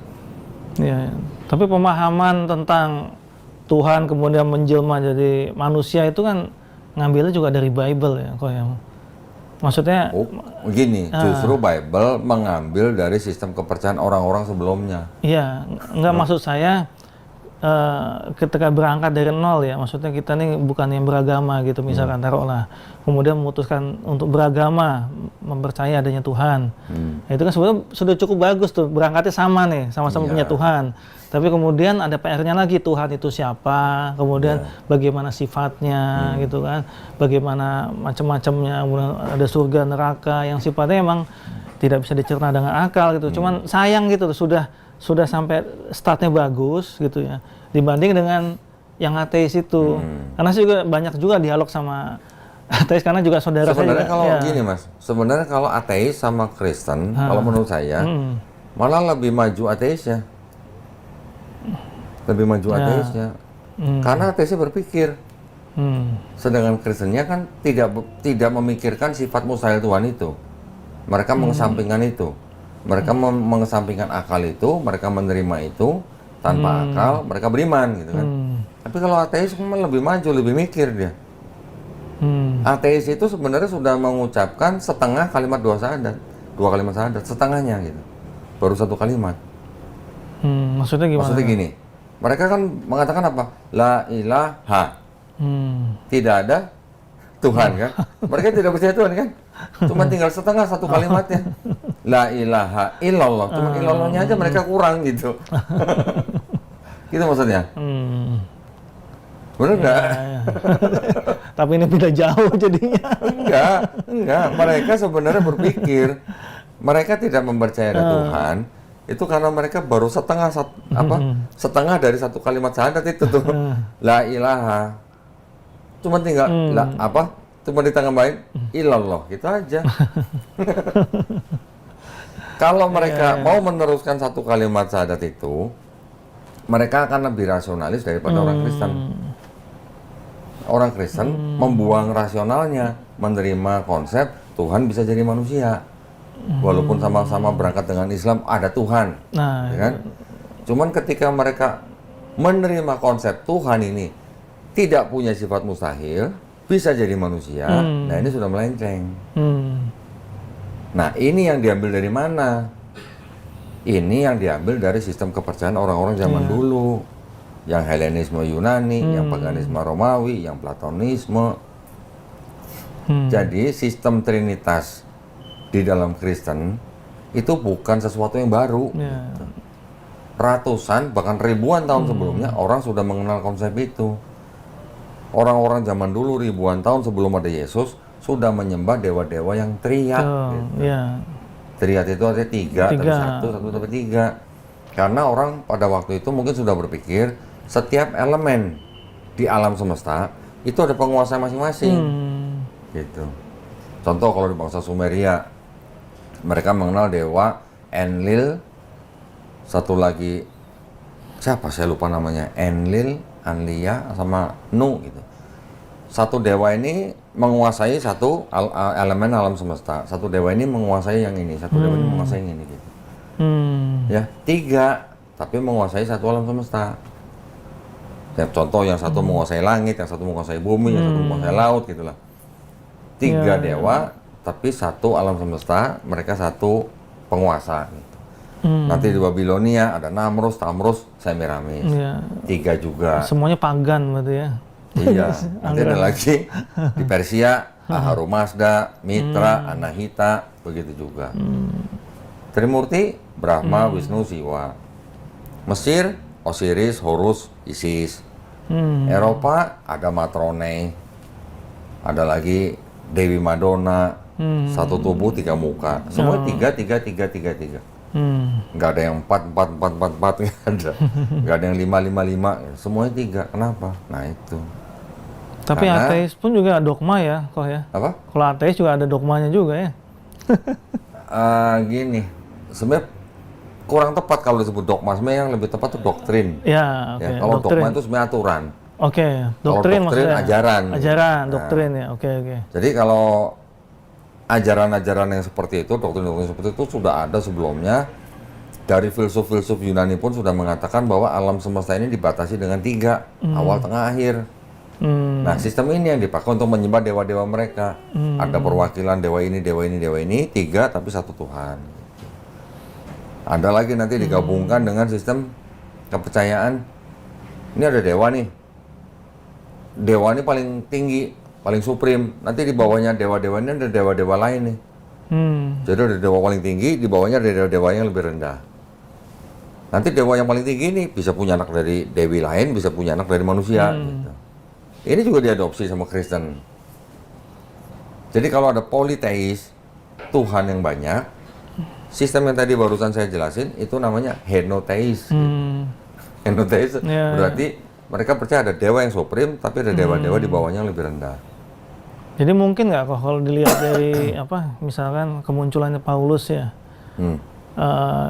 Tapi pemahaman tentang Tuhan kemudian menjelma jadi manusia itu kan ngambilnya juga dari Bible ya, kok ya. Maksudnya begini, justru Bible mengambil dari sistem kepercayaan orang-orang sebelumnya. Enggak maksud saya ketika berangkat dari nol ya, maksudnya kita nih bukan yang beragama gitu misalkan taruhlah, kemudian memutuskan untuk beragama, mempercayai adanya Tuhan. Itu kan sebenarnya sudah cukup bagus tuh, berangkatnya sama nih, sama-sama punya Tuhan. Tapi kemudian ada PR-nya lagi, Tuhan itu siapa, kemudian bagaimana sifatnya gitu kan, bagaimana macam-macamnya, kemudian ada surga neraka yang sifatnya emang tidak bisa dicerna dengan akal gitu. Cuman sayang gitu, sudah sampai startnya bagus gitu ya, dibanding dengan yang ateis itu. Karena saya juga banyak juga dialog sama ateis karena juga saudara sebenarnya saya. Kalau gini Mas, sebenarnya kalau ateis sama Kristen, kalau menurut saya malah lebih maju ateisnya. Lebih maju ateisnya. Karena ateisnya berpikir. Sedangkan Kristennya kan tidak memikirkan sifat mustahil Tuhan itu. Mereka mengesampingkan itu. Mereka mengesampingkan akal itu, mereka menerima itu tanpa akal, mereka beriman gitu kan. Tapi kalau ateis memang lebih maju, lebih mikir dia. Ateis itu sebenarnya sudah mengucapkan setengah kalimat dua kalimat syahadat, setengahnya gitu. Baru 1 kalimat. Maksudnya gimana? Maksudnya gini, mereka kan mengatakan apa? La ilaha. Tidak ada Tuhan kan? Mereka tidak percaya Tuhan kan? Cuma tinggal setengah 1 kalimatnya. La ilaha illallah. Cuma illallahnya aja mereka kurang gitu. Gitu maksudnya. Benar nggak? Tapi ini beda jauh jadinya. Enggak. Mereka sebenarnya berpikir, mereka tidak mempercayai ada Tuhan. Itu karena mereka baru setengah dari 1 kalimat syahadat itu tuh. La ilaha. Cuma tinggal cuma ditambahin illallah, gitu aja. Kalau mereka mau meneruskan 1 kalimat syahadat itu, mereka akan lebih rasionalis daripada orang Kristen. Orang Kristen membuang rasionalnya, menerima konsep Tuhan bisa jadi manusia. Walaupun sama-sama berangkat dengan Islam, ada Tuhan. Ya kan? Cuman ketika mereka menerima konsep Tuhan ini tidak punya sifat mustahil, bisa jadi manusia, nah ini sudah melenceng. Nah ini yang diambil dari mana? Ini yang diambil dari sistem kepercayaan orang-orang zaman dulu. Yang Helenisme Yunani, yang paganisme Romawi, yang Platonisme. Jadi sistem Trinitas di dalam Kristen itu bukan sesuatu yang baru. Gitu. Ratusan bahkan ribuan tahun sebelumnya orang sudah mengenal konsep itu. Orang-orang zaman dulu ribuan tahun sebelum ada Yesus sudah menyembah dewa-dewa yang triad. Gitu. Triad itu ada 3, tapi 1 tapi 3. Karena orang pada waktu itu mungkin sudah berpikir setiap elemen di alam semesta itu ada penguasa masing-masing. Gitu. Contoh kalau di bangsa Sumeria, mereka mengenal dewa Enlil, satu lagi siapa saya lupa namanya, Enlil, Anlia, sama Nu gitu. Satu dewa ini menguasai satu elemen alam semesta. Satu dewa ini menguasai yang ini, satu dewa ini menguasai yang ini gitu. Ya, 3 tapi menguasai satu alam semesta. Ya, contoh yang satu menguasai langit, yang satu menguasai bumi, yang satu menguasai laut gitulah. 3 dewa tapi satu alam semesta, mereka satu penguasa gitu. Nanti di Babilonia ada Namrus, Tamrus, Semiramis. 3 juga. Semuanya pagan berarti ya. Iya, nanti ada lagi di Persia, Ahura-Mazda, Mitra, Anahita, begitu juga. Trimurti, Brahma, Wisnu, Siwa. Mesir, Osiris, Horus, Isis. Eropa ada Matrone, ada lagi Dewi Madonna, satu tubuh 3 muka. Semua 3. Nggak ada yang 4, nggak ada. Nggak ada yang 5. Semuanya 3. Kenapa? Nah itu. Tapi karena ateis pun juga dogma ya, kok ya? Apa? Kalau ateis juga ada dogmanya juga ya? Gini, sebenarnya kurang tepat kalau disebut dogma. Sebenarnya yang lebih tepat itu doktrin. Ya, oke. Ya, kalau dogma itu sebenarnya aturan. Oke, doktrin maksudnya. Ajaran. Ajaran, Nah, doktrin ya, oke. Jadi kalau ajaran-ajaran yang seperti itu, doktrin-doktrin seperti itu sudah ada sebelumnya. Dari filsuf-filsuf Yunani pun sudah mengatakan bahwa alam semesta ini dibatasi dengan 3, awal, tengah, akhir. Nah, sistem ini yang dipakai untuk menyembah dewa-dewa mereka. Ada perwakilan dewa ini, 3 tapi satu Tuhan. Ada lagi nanti digabungkan dengan sistem kepercayaan. Ini ada dewa nih. Dewa ini paling tinggi, paling supreme. Nanti di bawahnya dewa-dewa ini ada dewa-dewa lain nih. Jadi ada dewa paling tinggi, di bawahnya ada dewa-dewa yang lebih rendah. Nanti dewa yang paling tinggi ini bisa punya anak dari dewi lain, bisa punya anak dari manusia. Gitu. Ini juga diadopsi sama Kristen. Jadi kalau ada politeis, Tuhan yang banyak, sistem yang tadi barusan saya jelasin, itu namanya henoteis. Henoteis berarti mereka percaya ada dewa yang supreme, tapi ada dewa-dewa di bawahnya yang lebih rendah. Jadi mungkin nggak kok kalau dilihat dari apa, misalkan kemunculannya Paulus ya,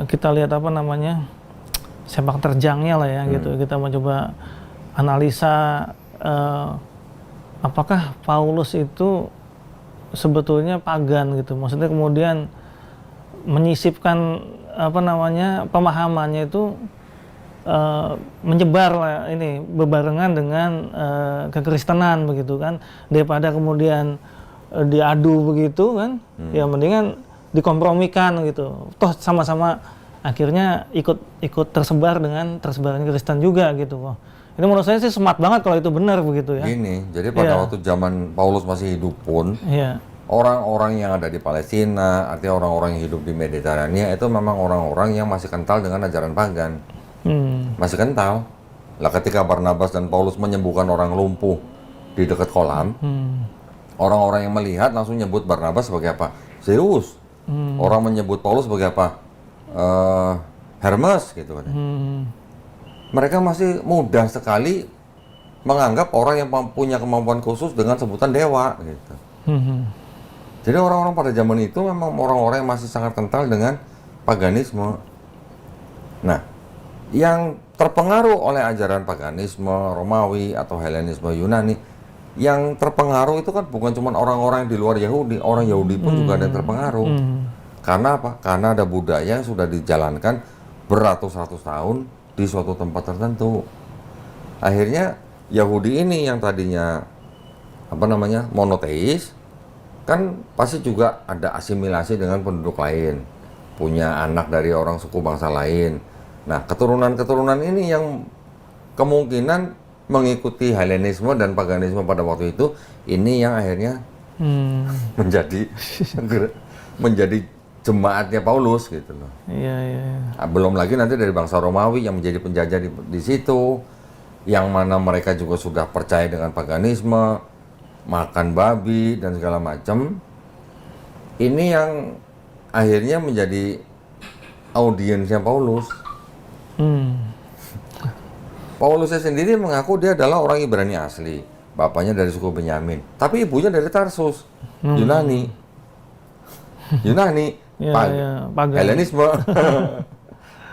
kita lihat apa namanya, sepak terjangnya lah ya gitu. Kita mau coba analisa apakah Paulus itu sebetulnya pagan gitu. Maksudnya kemudian menyisipkan apa namanya pemahamannya itu menyebar lah ini berbarengan dengan kekristenan begitu kan, daripada kemudian diadu begitu kan, ya mendingan dikompromikan gitu. Toh sama-sama akhirnya ikut tersebar dengan tersebaran Kristen juga gitu kok. Itu menurut saya sih smart banget kalau itu benar begitu ya. Gini, jadi pada waktu zaman Paulus masih hidup pun, orang-orang yang ada di Palestina, artinya orang-orang yang hidup di Mediterania itu memang orang-orang yang masih kental dengan ajaran pagan. Masih kental. Lah ketika Barnabas dan Paulus menyembuhkan orang lumpuh di dekat kolam, orang-orang yang melihat langsung nyebut Barnabas sebagai apa? Zeus. Orang menyebut Paulus sebagai apa? Hermes gitu kan. Mereka masih mudah sekali menganggap orang yang punya kemampuan khusus dengan sebutan dewa gitu. Jadi orang-orang pada zaman itu memang orang-orang yang masih sangat kental dengan paganisme. Nah, yang terpengaruh oleh ajaran paganisme Romawi atau Helenisme Yunani, yang terpengaruh itu kan bukan cuma orang-orang di luar Yahudi, orang Yahudi pun juga ada yang terpengaruh. Karena apa? Karena ada budaya yang sudah dijalankan beratus-ratus tahun di suatu tempat tertentu. Akhirnya Yahudi ini yang tadinya apa namanya monoteis, kan pasti juga ada asimilasi dengan penduduk lain, punya anak dari orang suku bangsa lain. Nah, keturunan-keturunan ini yang kemungkinan mengikuti Helenisme dan paganisme pada waktu itu, ini yang akhirnya menjadi jemaatnya Paulus gitu loh. Nah, belum lagi nanti dari bangsa Romawi yang menjadi penjajah di situ, yang mana mereka juga sudah percaya dengan paganisme, makan babi dan segala macam. Ini yang akhirnya menjadi audiensnya Paulus. Paulusnya sendiri mengaku dia adalah orang Ibrani asli. Bapaknya dari suku Benyamin. Tapi ibunya dari Tarsus. Yunani. Yunani. Pagan. Helenisme.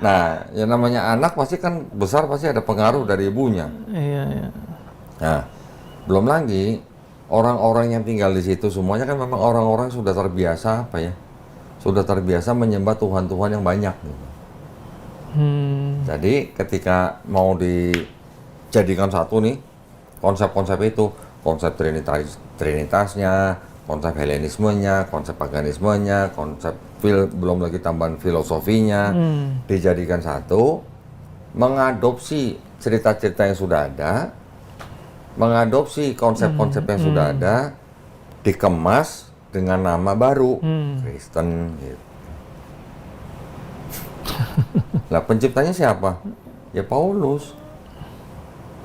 Nah, yang namanya anak pasti kan besar pasti ada pengaruh dari ibunya. Iya. Nah, belum lagi orang-orang yang tinggal di situ semuanya kan memang orang-orang sudah terbiasa apa ya? Sudah terbiasa menyembah Tuhan-Tuhan yang banyak gitu. Jadi ketika mau dijadikan satu nih konsep-konsep itu, konsep trinitasnya, konsep helenismenya, konsep paganismenya, konsep belum lagi tambahan filosofinya, dijadikan satu, mengadopsi cerita-cerita yang sudah ada, mengadopsi konsep-konsep yang sudah ada, dikemas dengan nama baru, Kristen gitu. Lah penciptanya siapa? Ya Paulus.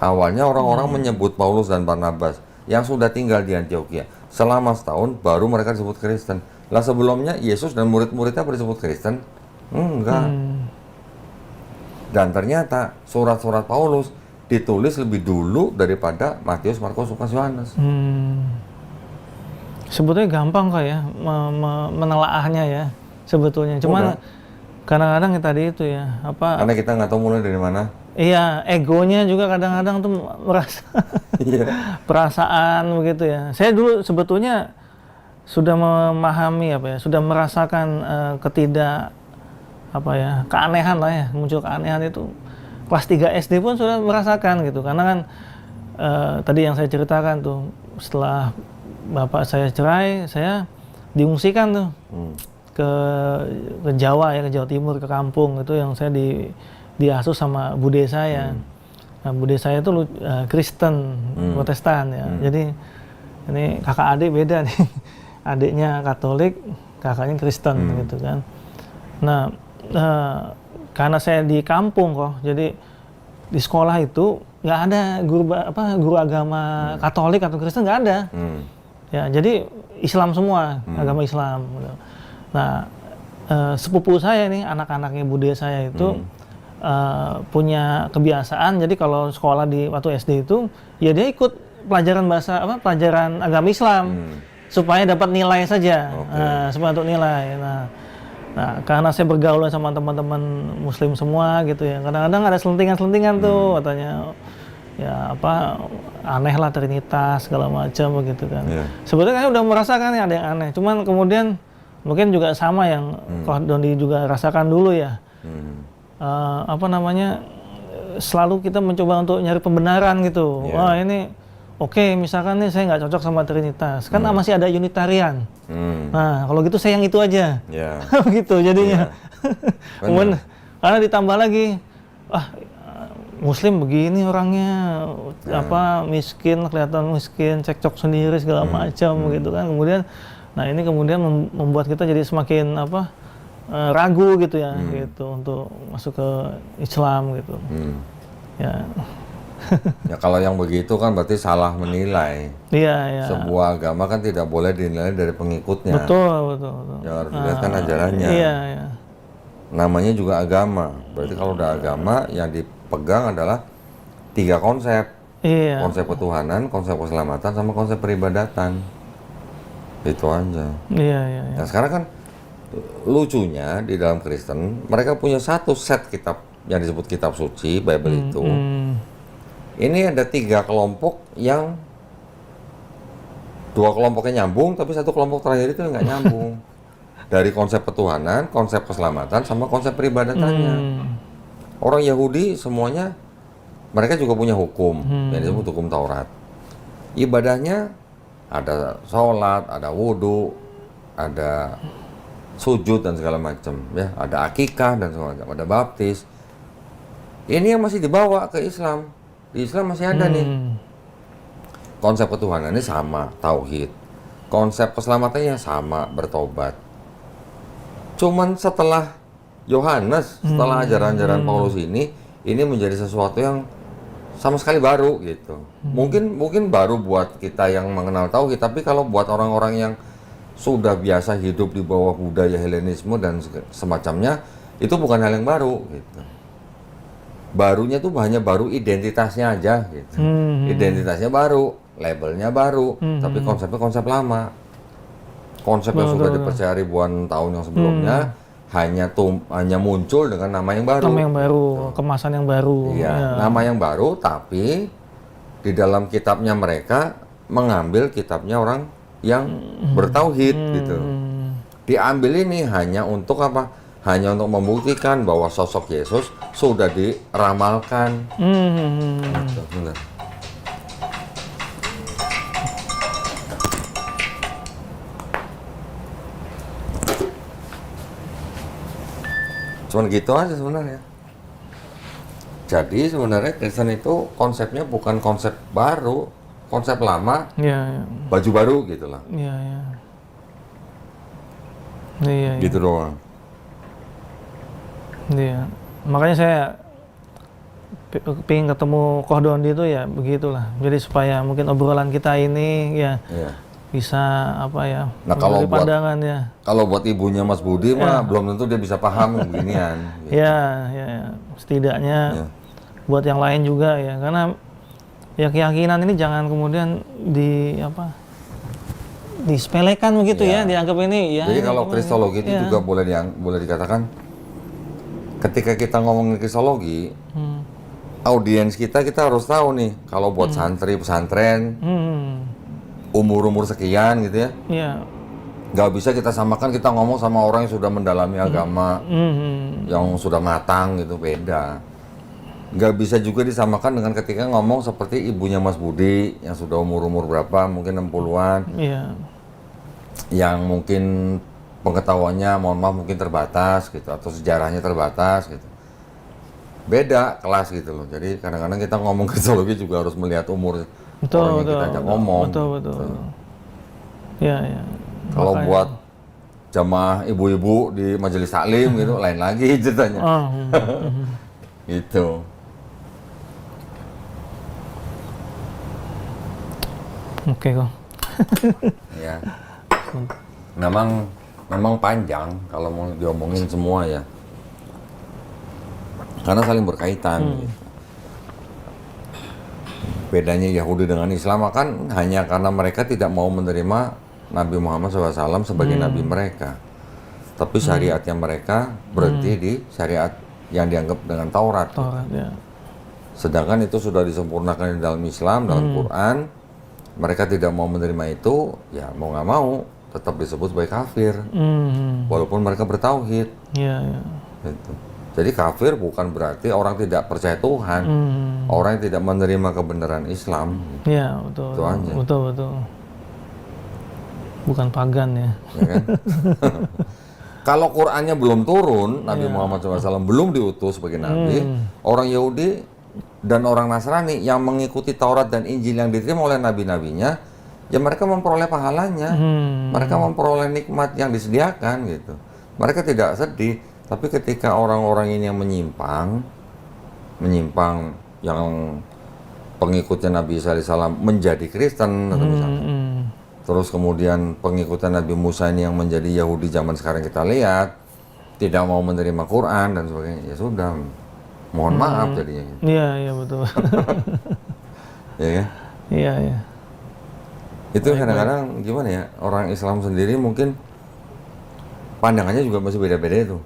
Awalnya orang-orang menyebut Paulus dan Barnabas yang sudah tinggal di Antioquia selama setahun, baru mereka disebut Kristen. Lah sebelumnya Yesus dan murid-muridnya disebut Kristen? Enggak. Dan ternyata surat-surat Paulus ditulis lebih dulu daripada Matius, Markus, Lukas, Yohanes. Sebetulnya gampang kok ya menelaahnya ya sebetulnya. Cuman kadang-kadang tadi itu ya apa? Karena kita nggak tahu mulai dari mana. Iya, egonya juga kadang-kadang tuh merasa perasaan begitu ya. Saya dulu sebetulnya sudah memahami apa ya, sudah merasakan keanehan lah ya, muncul keanehan itu kelas 3 SD pun sudah merasakan gitu. Karena kan tadi yang saya ceritakan tuh, setelah bapak saya cerai, saya diungsikan tuh ke Jawa ya, ke Jawa Timur, ke kampung itu yang saya diasuh sama bude saya. Nah, bude saya itu Kristen, Protestan ya. Jadi ini kakak adik beda nih. Adiknya Katolik, kakaknya Kristen gitu kan. Nah, karena saya di kampung kok, jadi di sekolah itu nggak ada guru agama Katolik atau Kristen, nggak ada. Ya, jadi Islam semua, agama Islam. Nah, sepupu saya nih, anak-anaknya bude saya itu punya kebiasaan. Jadi kalau sekolah waktu SD itu, ya dia ikut pelajaran agama Islam supaya dapat nilai saja, supaya untuk nilai. Nah, karena saya bergaul sama teman-teman Muslim semua gitu ya, kadang-kadang ada selentingan-selentingan tuh katanya. Ya aneh lah Trinitas segala macam begitu kan. Sebetulnya saya udah merasakan ya ada yang aneh. Cuman kemudian mungkin juga sama yang Koh Dondi juga rasakan dulu ya. Selalu kita mencoba untuk nyari pembenaran gitu. Wah ini oke, misalkan nih saya nggak cocok sama Trinitas, kan masih ada Unitarian. Nah kalau gitu saya yang itu aja. Gitu jadinya. Kemudian karena ditambah lagi, Muslim begini orangnya, miskin, kelihatan miskin, cekcok sendiri segala macam gitu kan. Kemudian, nah ini kemudian membuat kita jadi semakin ragu gitu ya, gitu untuk masuk ke Islam gitu. Ya. Ya kalau yang begitu kan berarti salah menilai. Iya. Sebuah agama kan tidak boleh dinilai dari pengikutnya. Betul. Yang harus dilihat kan ajarannya. Iya. Namanya juga agama. Berarti kalau udah agama yang dipegang adalah 3 konsep. Iya. Konsep ketuhanan, konsep keselamatan, sama konsep peribadatan. Itu aja. Iya. Nah sekarang kan lucunya di dalam Kristen, mereka punya satu set kitab yang disebut kitab suci, Bible itu. Ini ada 3 kelompok yang 2 kelompoknya nyambung, tapi 1 kelompok terakhir itu nggak nyambung. Dari konsep ketuhanan, konsep keselamatan, sama konsep peribadatannya. Orang Yahudi semuanya, mereka juga punya hukum, yang disebut hukum Taurat. Ibadahnya ada sholat, ada wudhu, ada sujud dan segala macam, ya, ada akikah dan segala macam, ada baptis. Ini yang masih dibawa ke Islam. Di Islam masih ada nih. Konsep ketuhanannya sama, tauhid. Konsep keselamatannya sama, bertobat. Cuman setelah Yohanes, setelah ajaran-ajaran Paulus ini menjadi sesuatu yang sama sekali baru gitu. Mungkin baru buat kita yang mengenal tauhid, tapi kalau buat orang-orang yang sudah biasa hidup di bawah budaya Helenisme dan semacamnya, itu bukan hal yang baru gitu. Barunya tuh hanya baru identitasnya aja gitu. Identitasnya baru, labelnya baru, tapi konsepnya konsep lama. Konsep yang sudah dipercaya ribuan tahun yang sebelumnya hanya muncul dengan nama yang baru. Nama yang baru, kemasan yang baru. Iya, nama yang baru, tapi di dalam kitabnya mereka mengambil kitabnya orang yang bertauhid gitu. Diambil ini hanya untuk apa? Hanya untuk membuktikan bahwa sosok Yesus sudah diramalkan. Gitu, benar. Cuman gitu aja sebenarnya. Jadi sebenarnya Kristen itu konsepnya bukan konsep baru, konsep lama, baju baru gitu lah. Iya. Gitu doang. Iya, makanya saya pengen ketemu Koh Dondi itu ya begitulah. Jadi supaya mungkin obrolan kita ini ya bisa apa ya? Nah kalau buat pandangan ya. Kalau buat ibunya Mas Budi mah belum tentu dia bisa paham beginian. Gitu. Ya, setidaknya buat yang lain juga ya, karena ya keyakinan ini jangan kemudian disepelekan begitu ya, dianggap ini ya. Jadi kalau kristologi itu juga boleh dikatakan. Ketika kita ngomongin kristologi, audiens kita harus tahu nih, kalau buat santri pesantren, umur sekian gitu ya, nggak bisa kita samakan kita ngomong sama orang yang sudah mendalami agama, yang sudah matang gitu, beda. Nggak bisa juga disamakan dengan ketika ngomong seperti ibunya Mas Budi, yang sudah umur berapa, mungkin 60-an, yang mungkin pengetahuannya mohon maaf mungkin terbatas gitu atau sejarahnya terbatas gitu. Beda kelas gitu loh. Jadi kadang-kadang kita ngomong kristologi juga harus melihat umur orang yang kita ajak ngomong. Betul. Ya. Kalau buat jamaah ibu-ibu di majelis taklim gitu lain lagi ceritanya. Gitu. Oke kok. Ya. Memang panjang kalau mau diomongin semua ya, karena saling berkaitan. Gitu. Bedanya Yahudi dengan Islam kan hanya karena mereka tidak mau menerima Nabi Muhammad SAW sebagai nabi mereka, tapi syariatnya mereka berhenti di syariat yang dianggap dengan Taurat. Ya. Sedangkan itu sudah disempurnakan di dalam Islam, dalam Quran. Mereka tidak mau menerima itu, ya mau nggak mau tetap disebut sebagai kafir, walaupun mereka bertauhid. Gitu. Jadi kafir bukan berarti orang tidak percaya Tuhan, orang yang tidak menerima kebenaran Islam. Iya, betul. Itu aja. Betul. Bukan pagan ya. Kan? Kalau Qurannya belum turun, Nabi Muhammad SAW belum diutus sebagai nabi, orang Yahudi dan orang Nasrani yang mengikuti Taurat dan Injil yang diterima oleh nabi-nabinya, ya mereka memperoleh pahalanya, mereka memperoleh nikmat yang disediakan gitu. Mereka tidak sedih, tapi ketika orang-orang ini yang menyimpang yang pengikutnya Nabi Isa AS menjadi Kristen atau misalnya, terus kemudian pengikutnya Nabi Musa ini yang menjadi Yahudi zaman sekarang kita lihat tidak mau menerima Quran dan sebagainya, ya sudah, mohon maaf jadinya. Iya betul. Ya kan? Iya. Itu kadang-kadang gimana ya, orang Islam sendiri mungkin pandangannya juga masih beda-beda itu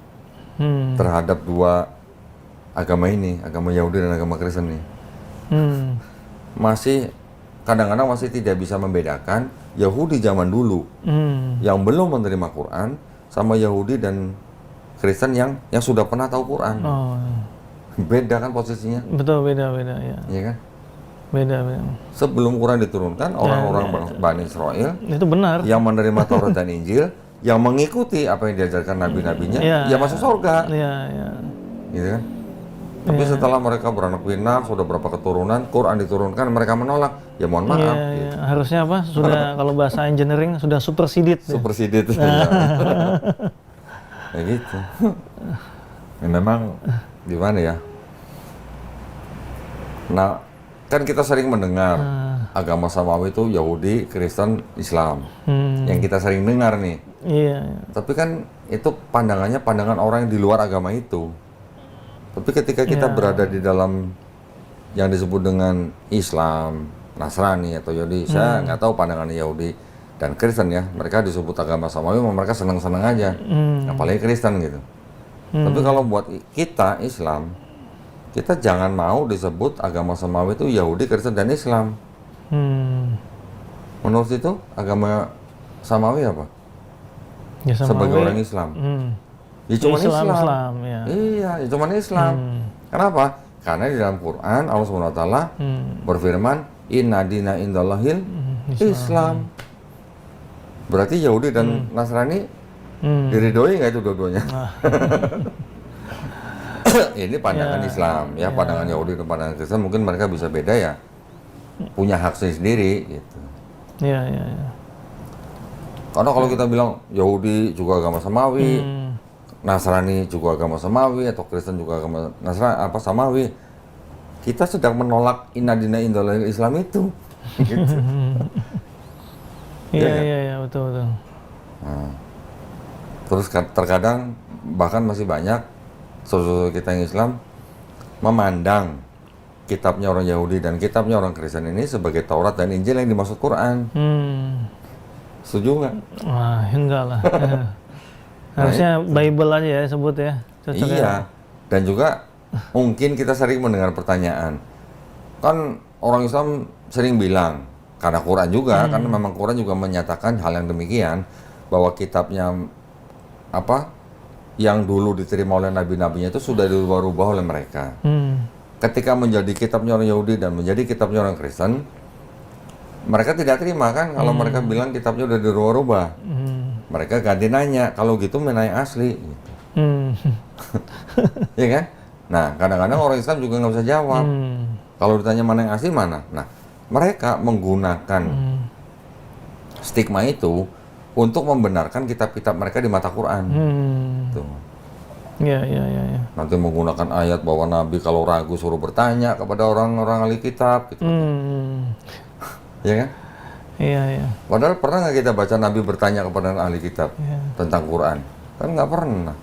terhadap dua agama ini, agama Yahudi dan agama Kristen ini. Masih kadang-kadang masih tidak bisa membedakan Yahudi zaman dulu yang belum menerima Quran sama Yahudi dan Kristen yang sudah pernah tahu Quran. Beda kan posisinya? Betul, beda ya. Iya kan? Beda. Sebelum Quran diturunkan, orang-orang Bani Israel itu benar yang menerima Taurat dan Injil, yang mengikuti apa yang diajarkan nabi-nabinya, ya masuk surga. Iya. Gitu kan? Tapi setelah mereka beranak pinak, sudah berapa keturunan, Quran diturunkan, mereka menolak. Ya mohon maaf. Gitu. Harusnya apa? Sudah kalau bahasa engineering sudah superseded. Superseded. Ya. Kayak gitu. Ya, memang gimana ya? Nah, kan kita sering mendengar agama samawi itu Yahudi, Kristen, Islam. Yang kita sering dengar nih. Iya. Tapi kan itu pandangan orang yang di luar agama itu. Tapi ketika kita berada di dalam yang disebut dengan Islam, Nasrani atau Yahudi, saya nggak tahu pandangan Yahudi dan Kristen ya. Mereka disebut agama samawi, mereka senang-senang aja. Apalagi Kristen gitu. Tapi kalau buat kita Islam, kita jangan mau disebut agama samawi itu Yahudi, Kristen dan Islam. Menurut itu agama samawi apa? Ya, samawi, sebagai orang Islam. Ya cuma Islam. Ya. Iya, ya cuma Islam. Kenapa? Karena di dalam Quran Allah SWT berfirman, Inna dina indallahil Islam. Berarti Yahudi dan Nasrani diridhoi nggak itu dua-duanya? Ini pandangan Islam, ya pandangan Yahudi dan pandangan Kristen mungkin mereka bisa beda ya, punya hak sendiri gitu. Iya. Karena kalau kita bilang Yahudi juga agama samawi, Nasrani juga agama samawi, atau Kristen juga agama Nasrani samawi, kita sedang menolak inna dina indallahil Islam itu. Gitu. Iya, betul. Nah, terus terkadang bahkan masih banyak saudara kita yang Islam memandang kitabnya orang Yahudi dan kitabnya orang Kristen ini sebagai Taurat dan Injil yang dimaksud Quran. Setuju nggak? Wah, enggak lah. Harusnya Bible aja ya sebut ya. Cocok iya. Ya. Dan juga mungkin kita sering mendengar pertanyaan. Kan orang Islam sering bilang, karena Quran juga, karena memang Quran juga menyatakan hal yang demikian, bahwa kitabnya yang dulu diterima oleh nabi-nabinya itu sudah dirubah-rubah oleh mereka. Ketika menjadi kitabnya orang Yahudi dan menjadi kitabnya orang Kristen, mereka tidak terima kan kalau mereka bilang kitabnya udah dirubah-rubah. Mereka ganti nanya, kalau gitu mana yang asli? Gitu. Ya kan? Nah, kadang-kadang orang Islam juga nggak bisa jawab. Kalau ditanya mana yang asli, mana? Nah, mereka menggunakan stigma itu untuk membenarkan kitab-kitab mereka di mata Quran. Tuh. Iya. Nanti menggunakan ayat bahwa Nabi kalau ragu suruh bertanya kepada orang-orang ahli kitab. Gitu. Ya kan? Iya. Padahal pernah nggak kita baca Nabi bertanya kepada ahli kitab tentang Quran? Kan nggak pernah.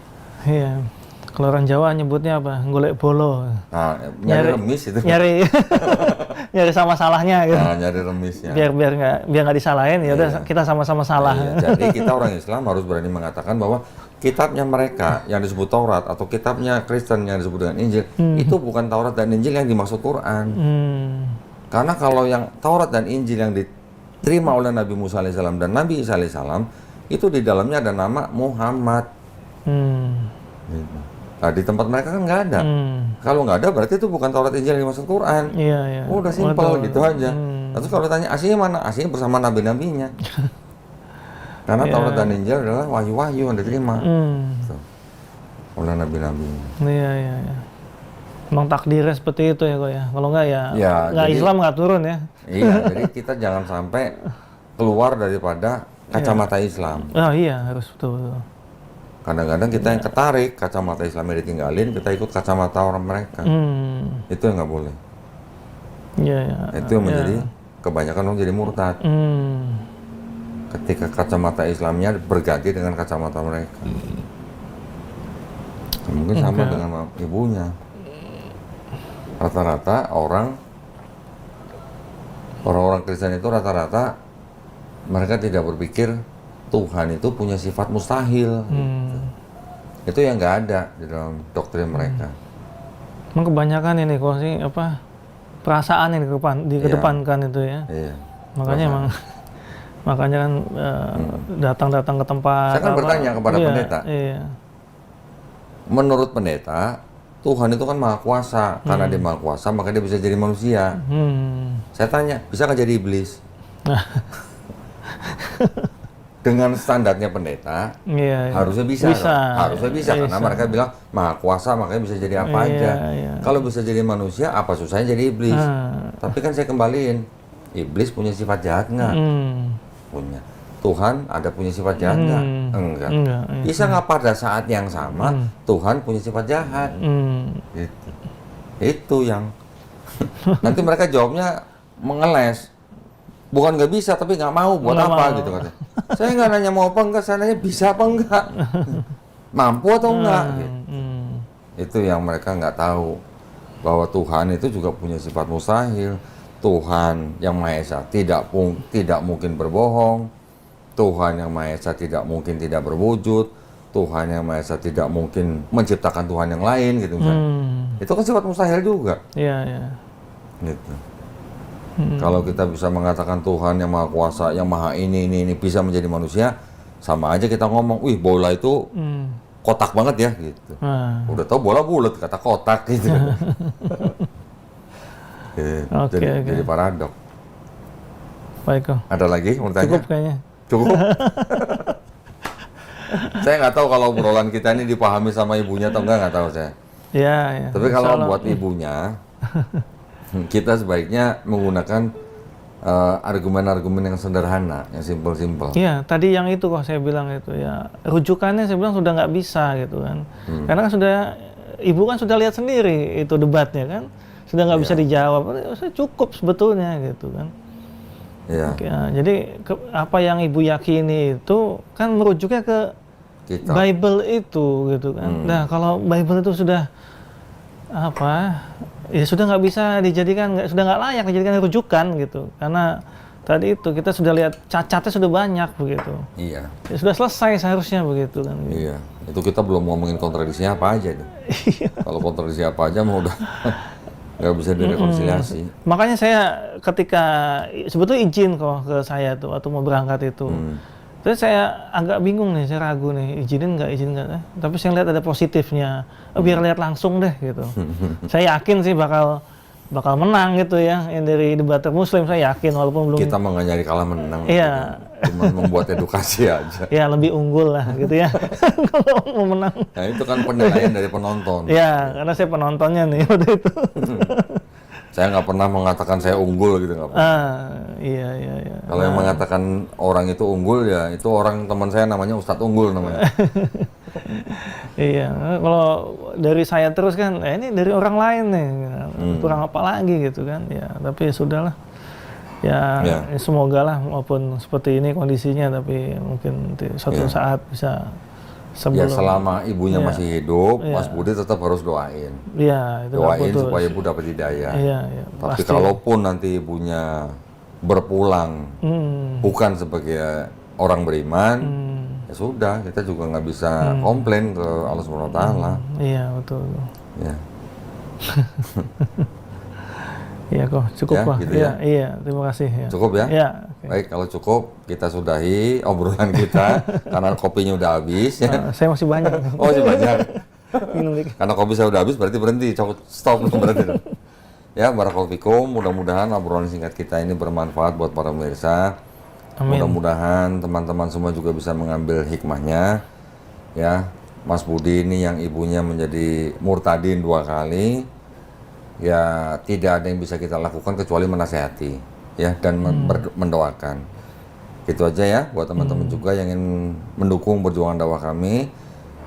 Iya. Kalau orang Jawa nyebutnya apa? Golek bolo. Nah, nyari remis itu. Nyari sama salahnya gitu. Nah, nyari remisnya. Biar nggak disalahin ya udah kita sama-sama salah. Iya, jadi kita orang Islam harus berani mengatakan bahwa kitabnya mereka yang disebut Taurat atau kitabnya Kristen yang disebut dengan Injil itu bukan Taurat dan Injil yang dimaksud Quran. Karena kalau yang Taurat dan Injil yang diterima oleh Nabi Musa alaihissalam dan Nabi Isa alaihissalam itu di dalamnya ada nama Muhammad. Gitu. Nah, di tempat mereka kan nggak ada. Kalau nggak ada berarti itu bukan Taurat Injil yang dimaksud Quran. Iya. Udah simpel gitu aja. Terus kalau tanya aslinya mana? Aslinya bersama nabi-nabinya. Karena Taurat dan Injil adalah wahyu-wahyu yang diterima oleh nabi-nabinya. Iya. Emang takdirnya seperti itu ya kok ya. Kalau nggak ya nggak Islam nggak turun ya. Iya, jadi kita jangan sampai keluar daripada kacamata Islam. Oh iya, harus betul. Kadang-kadang kita yang ketarik kacamata Islamnya ditinggalin, kita ikut kacamata orang mereka. Itu yang nggak boleh. Iya. Itu yang menjadi kebanyakan orang jadi murtad. Ketika kacamata Islamnya berganti dengan kacamata mereka. Mungkin sama dengan ibunya. Rata-rata orang-orang Kristen itu rata-rata mereka tidak berpikir Tuhan itu punya sifat mustahil. Gitu. Itu yang nggak ada di dalam doktrin mereka. Emang kebanyakan ini kok sih perasaan yang dikedepankan itu ya. Iya. Makanya kan datang ke tempat. Saya kan bertanya kepada pendeta. Iya. Menurut pendeta, Tuhan itu kan maha kuasa. Karena dia maha kuasa, maka dia bisa jadi manusia. Saya tanya, bisa nggak jadi iblis? Dengan standarnya pendeta, harusnya bisa. Harusnya bisa, karena mereka bilang maha kuasa, makanya bisa jadi apa aja. Kalau bisa jadi manusia, apa susahnya jadi iblis? Tapi kan saya kembaliin, iblis punya sifat jahat nggak? Punya. Tuhan ada punya sifat jahat nggak? Enggak. Bisa nggak pada saat yang sama Tuhan punya sifat jahat? Gitu. Itu yang nanti mereka jawabnya mengeles. Bukan nggak bisa, tapi nggak mau. Buat apa gitu katanya. Saya nggak nanya mau apa enggak, saya nanya bisa apa enggak. Mampu atau enggak. Gitu. Itu yang mereka nggak tahu, bahwa Tuhan itu juga punya sifat mustahil. Tuhan yang Maha Esa tidak mungkin berbohong. Tuhan yang Maha Esa tidak mungkin tidak berwujud. Tuhan yang Maha Esa tidak mungkin menciptakan Tuhan yang lain gitu misalnya. Itu kan sifat mustahil juga. Iya, iya. Gitu. Kalau kita bisa mengatakan Tuhan yang Maha Kuasa, yang Maha ini bisa menjadi manusia, sama aja kita ngomong, wih bola itu kotak banget ya gitu. Udah tahu bola bulat, kata kotak gitu. Jadi paradok. Baik kok. Ada lagi mau tanya? Cukup kayaknya. Cukup. Saya nggak tahu kalau obrolan kita ini dipahami sama ibunya atau nggak tahu saya. Iya, iya. Tapi kalau buat ibunya, kita sebaiknya menggunakan argumen-argumen yang sederhana, yang simpel-simpel. Iya, tadi yang itu kok saya bilang itu ya, rujukannya saya bilang sudah nggak bisa gitu kan. Karena kan ibu kan sudah lihat sendiri itu debatnya kan, sudah nggak bisa dijawab. Cukup sebetulnya gitu kan. Iya. Jadi apa yang ibu yakini itu kan merujuknya ke Kita. Bible itu gitu kan. Nah kalau Bible itu sudah apa ya sudah nggak bisa dijadikan, sudah nggak layak dijadikan rujukan gitu, karena tadi itu kita sudah lihat cacatnya sudah banyak begitu. Iya. Ya, sudah selesai seharusnya begitu kan. Gitu. Iya. Itu kita belum ngomongin kontradisinya apa aja tuh. Kalau kontradisi apa aja mau udah nggak bisa direkonsiliasi. Makanya saya ketika sebetulnya izin kok ke saya tuh waktu mau berangkat itu. Terus saya agak bingung nih, saya ragu nih, izin nggak. Tapi saya lihat ada positifnya. Biar lihat langsung deh gitu. Saya yakin sih bakal menang gitu ya. Yang dari debater Muslim saya yakin walaupun belum. Kita mah nggak nyari kalah menang. Iya. Cuma membuat edukasi aja. Ya lebih unggul lah gitu ya. Kalau mau menang. Nah itu kan penilaian dari penonton. Iya, karena saya penontonnya nih waktu itu. Saya nggak pernah mengatakan saya unggul gitu, nggak pernah. Iya. Kalau yang mengatakan orang itu unggul ya itu orang teman saya namanya Ustadz Unggul namanya. Iya, kalau dari saya terus kan, ini dari orang lain nih, kurang apa lagi gitu kan. Ya, tapi ya sudahlah. Ya, semoga lah maupun seperti ini kondisinya, tapi mungkin suatu saat bisa. Ya selama ibunya masih hidup, Mas Budi tetap harus doain. Iya, itu doain supaya ibu dapat hidayah. Iya, tapi kalaupun nanti ibunya berpulang bukan sebagai orang beriman, ya sudah, kita juga nggak bisa komplain ke Allah Subhanahu Wa Taala. Iya, betul. Ya. Iya kok, cukup Pak. Gitu ya? Iya, terima kasih. Ya. Cukup ya? Iya. Okay. Baik, kalau cukup kita sudahi obrolan kita karena kopinya udah habis. Ya. Saya masih banyak. Oh, masih banyak. Minum dikit. Karena kopi saya udah habis berarti berhenti, stop berarti. Ya, barakallahu fikum. Mudah-mudahan obrolan singkat kita ini bermanfaat buat para pemirsa. Amin. Mudah-mudahan teman-teman semua juga bisa mengambil hikmahnya. Ya, Mas Budi ini yang ibunya menjadi murtadin 2 kali. Ya tidak ada yang bisa kita lakukan kecuali menasehati ya dan mendoakan. Gitu aja ya buat teman-teman juga yang ingin mendukung perjuangan dakwah kami,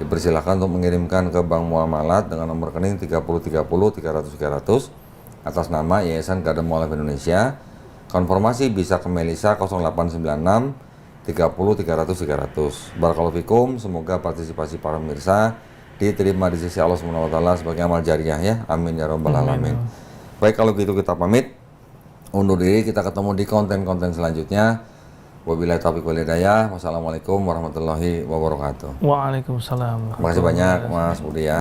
dipersilakan untuk mengirimkan ke Bank Muamalat dengan nomor rekening 3030 300 atas nama Yayasan Kadam Mualaf Indonesia. Konfirmasi bisa ke Melisa 0896 30 300 300. Barakallahu fikum, semoga partisipasi para pemirsa diterima di sisi Allah Subhanahu Wa Taala sebagai amal jariah ya. Amin ya rabbal alamin. Baik, kalau gitu kita pamit undur diri, kita ketemu di konten-konten selanjutnya. Wabillahi taufiq wal hidayah. Wassalamualaikum warahmatullahi wabarakatuh. Waalaikumsalam. Terima kasih banyak Mas Budi ya.